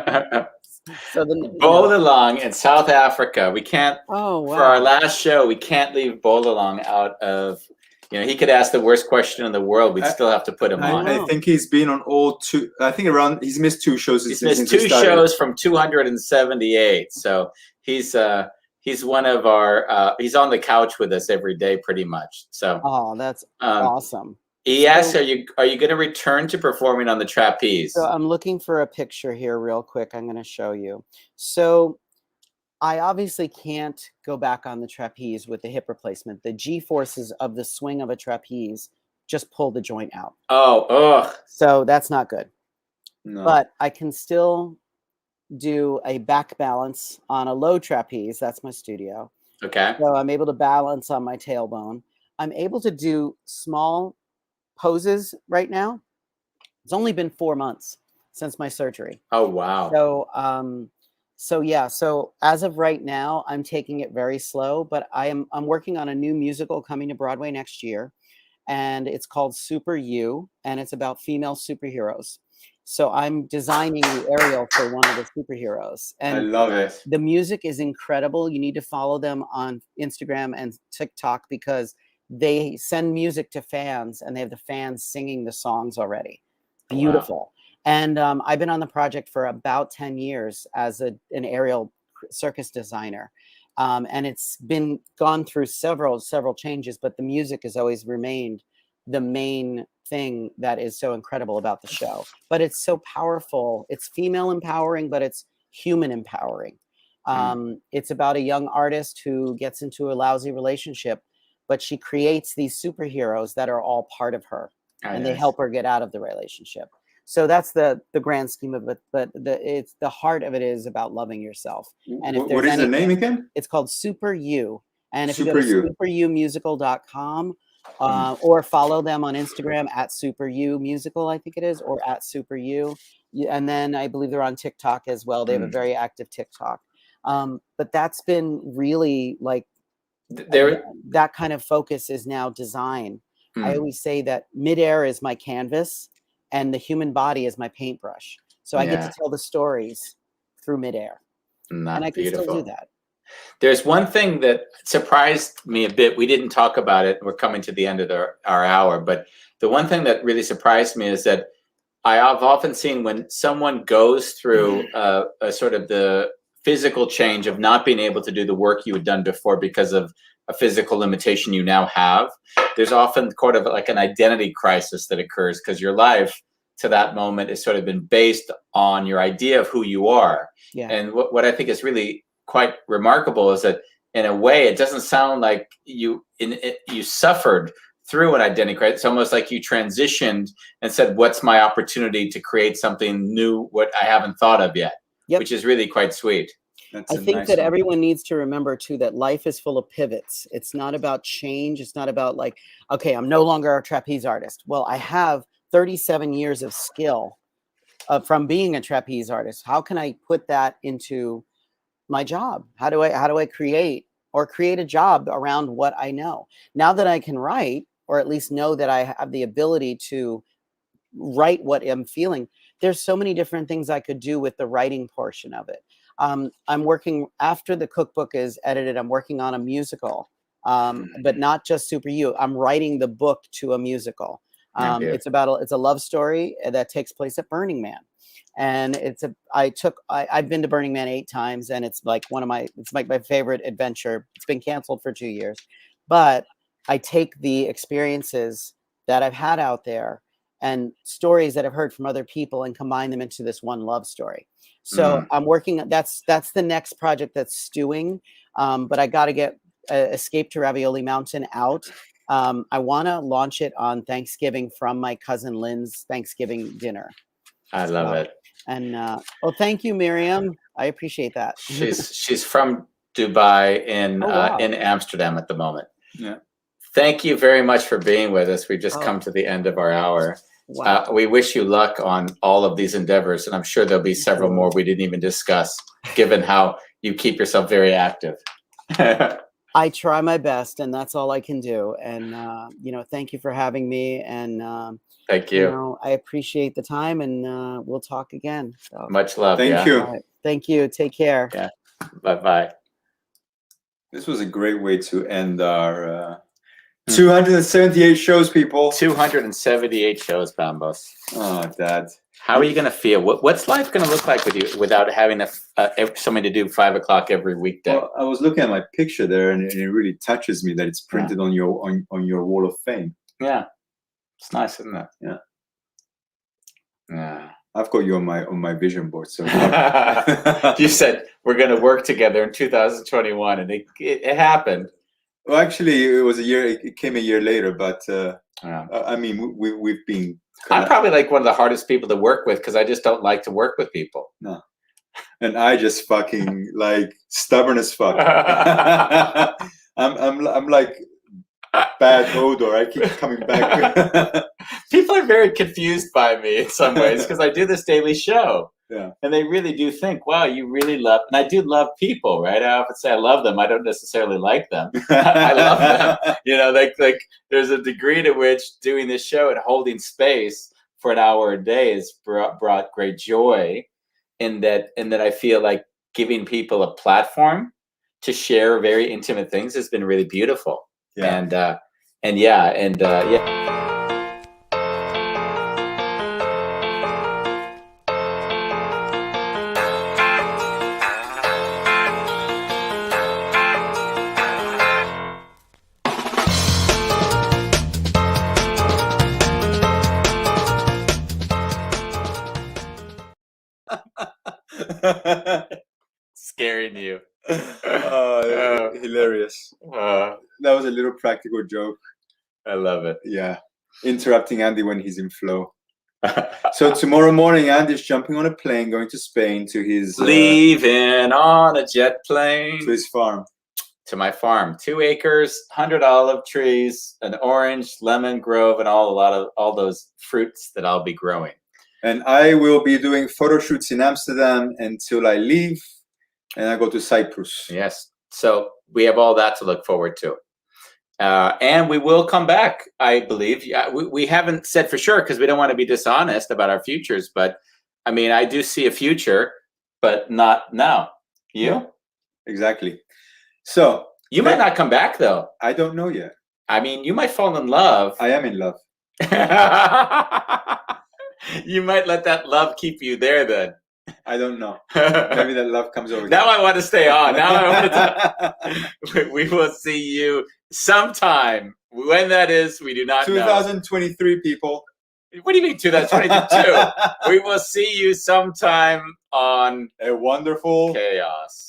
Bolalong in South Africa. We can't, oh, wow. For our last show, we can't leave Bolalong out of, he could ask the worst question in the world. We'd still have to put him on. I think he's been on all two. I think he's missed 2 shows. He's missed 2 shows from 278. So he's one of our, he's on the couch with us every day pretty much. So. Oh, that's awesome. He asks, are you going to return to performing on the trapeze? So I'm looking for a picture here real quick. I'm going to show you. So I obviously can't go back on the trapeze with the hip replacement. The G-forces of the swing of a trapeze just pull the joint out. Oh, ugh. So that's not good. No. But I can still do a back balance on a low trapeze. That's my studio. Okay. So I'm able to balance on my tailbone. I'm able to do small poses right now. It's only been 4 months since my surgery. Oh, wow. So as of right now, I'm taking it very slow, but I'm working on a new musical coming to Broadway next year, and it's called Super You, and it's about female superheroes. So I'm designing the aerial for one of the superheroes. And I love it. The music is incredible. You need to follow them on Instagram and TikTok because they send music to fans and they have the fans singing the songs already. Beautiful. Wow. And I've been on the project for about 10 years as an aerial circus designer. And it's been gone through several changes, but the music has always remained the main thing that is so incredible about the show. But it's so powerful. It's female empowering, but it's human empowering. It's about a young artist who gets into a lousy relationship, but she creates these superheroes that are all part of her, and they help her get out of the relationship. So that's the grand scheme of it. But it's the heart of it is about loving yourself. And if what is the name again? It's called Super You. And if Super you go to superyoumusical.com or follow them on Instagram at Super You Musical, I think it is, or at Super You. And then I believe they're on TikTok as well. They have a very active TikTok. But that's been really like that kind of focus is now design. I always say that midair is my canvas and the human body is my paintbrush. So I get to tell the stories through midair. And I can still do that. There's one thing that surprised me a bit. We didn't talk about it. We're coming to the end of our hour. But the one thing that really surprised me is that I've often seen when someone goes through a sort of the physical change of not being able to do the work you had done before because of a physical limitation you now have, there's often sort of like an identity crisis that occurs because your life to that moment has sort of been based on your idea of who you are. Yeah. And what I think is really quite remarkable is that in a way, it doesn't sound like you suffered through an identity crisis. It's almost like you transitioned and said, what's my opportunity to create something new, what I haven't thought of yet, which is really quite sweet. I think that everyone needs to remember too that life is full of pivots. It's not about change. It's not about like, okay, I'm no longer a trapeze artist. Well, I have 37 years of skill from being a trapeze artist. How can I put that into my job? How do I create a job around what I know? Now that I can write, or at least know that I have the ability to write what I'm feeling, there's so many different things I could do with the writing portion of it. I'm working after the cookbook is edited. I'm working on a musical, but not just Super You. I'm writing the book to a musical. It's a love story that takes place at Burning Man, and I've been to Burning Man 8 times, and it's like my favorite adventure. It's been canceled for 2 years, but I take the experiences that I've had out there and stories that I've heard from other people and combine them into this one love story. So I'm working. That's the next project that's stewing. But I got to get Escape to Ravioli Mountain out. I want to launch it on Thanksgiving from my cousin Lynn's Thanksgiving dinner. I love it. And well, thank you, Miriam. I appreciate that. She's from Dubai in wow. in Amsterdam at the moment. Yeah. Thank you very much for being with us. We've just come to the end of our hour. Wow. We wish you luck on all of these endeavors, and I'm sure there'll be several more we didn't even discuss, given how you keep yourself very active. I try my best, and that's all I can do. And thank you for having me. And thank you. I appreciate the time, and we'll talk again. So. Much love. Thank you. Right. Thank you. Take care. Yeah. Bye-bye. This was a great way to end our 278 shows, people. 278 shows, Bambos. Oh, Dad. How are you going to feel? What's life going to look like with you without having something to do 5 o'clock every weekday? Well, I was looking at my picture there, and it really touches me that it's printed on your wall of fame. Yeah, it's nice, isn't it? Yeah. Yeah. I've got you on my vision board. So you said we're going to work together in 2021, and it happened. Well, actually, it was a year. It came a year later, but I mean, we've been. I'm probably like one of the hardest people to work with because I just don't like to work with people. No, and I just fucking like stubborn as fuck. I'm like bad odor. I keep coming back. People are very confused by me in some ways because I do this daily show. Yeah. And they really do think, wow, you really love, and I do love people, right? I often say I love them. I don't necessarily like them. I love them. Like there's a degree to which doing this show and holding space for an hour a day has brought great joy in that I feel like giving people a platform to share very intimate things has been really beautiful. Yeah. And yeah. Scaring you. Hilarious. That was a little practical joke. I love it. Yeah. Interrupting Andy when he's in flow. So tomorrow morning, Andy's jumping on a plane, going to Spain to his... Leaving on a jet plane. To his farm. To my farm. 2 acres, 100 olive trees, an orange, lemon grove, and all those fruits that I'll be growing. And I will be doing photo shoots in Amsterdam until I leave and I go to Cyprus. Yes. So we have all that to look forward to. And we will come back, I believe. We haven't said for sure because we don't want to be dishonest about our futures. But I mean, I do see a future, but not now. You? Yeah, exactly. So you might not come back, though. I don't know yet. I mean, you might fall in love. I am in love. You might let that love keep you there then. I don't know. Maybe that love comes over. Now I want to stay on. Now I want to. We will see you sometime. When that is, we do not 2023, people. What do you mean 2022? We will see you sometime on A Wonderful Chaos.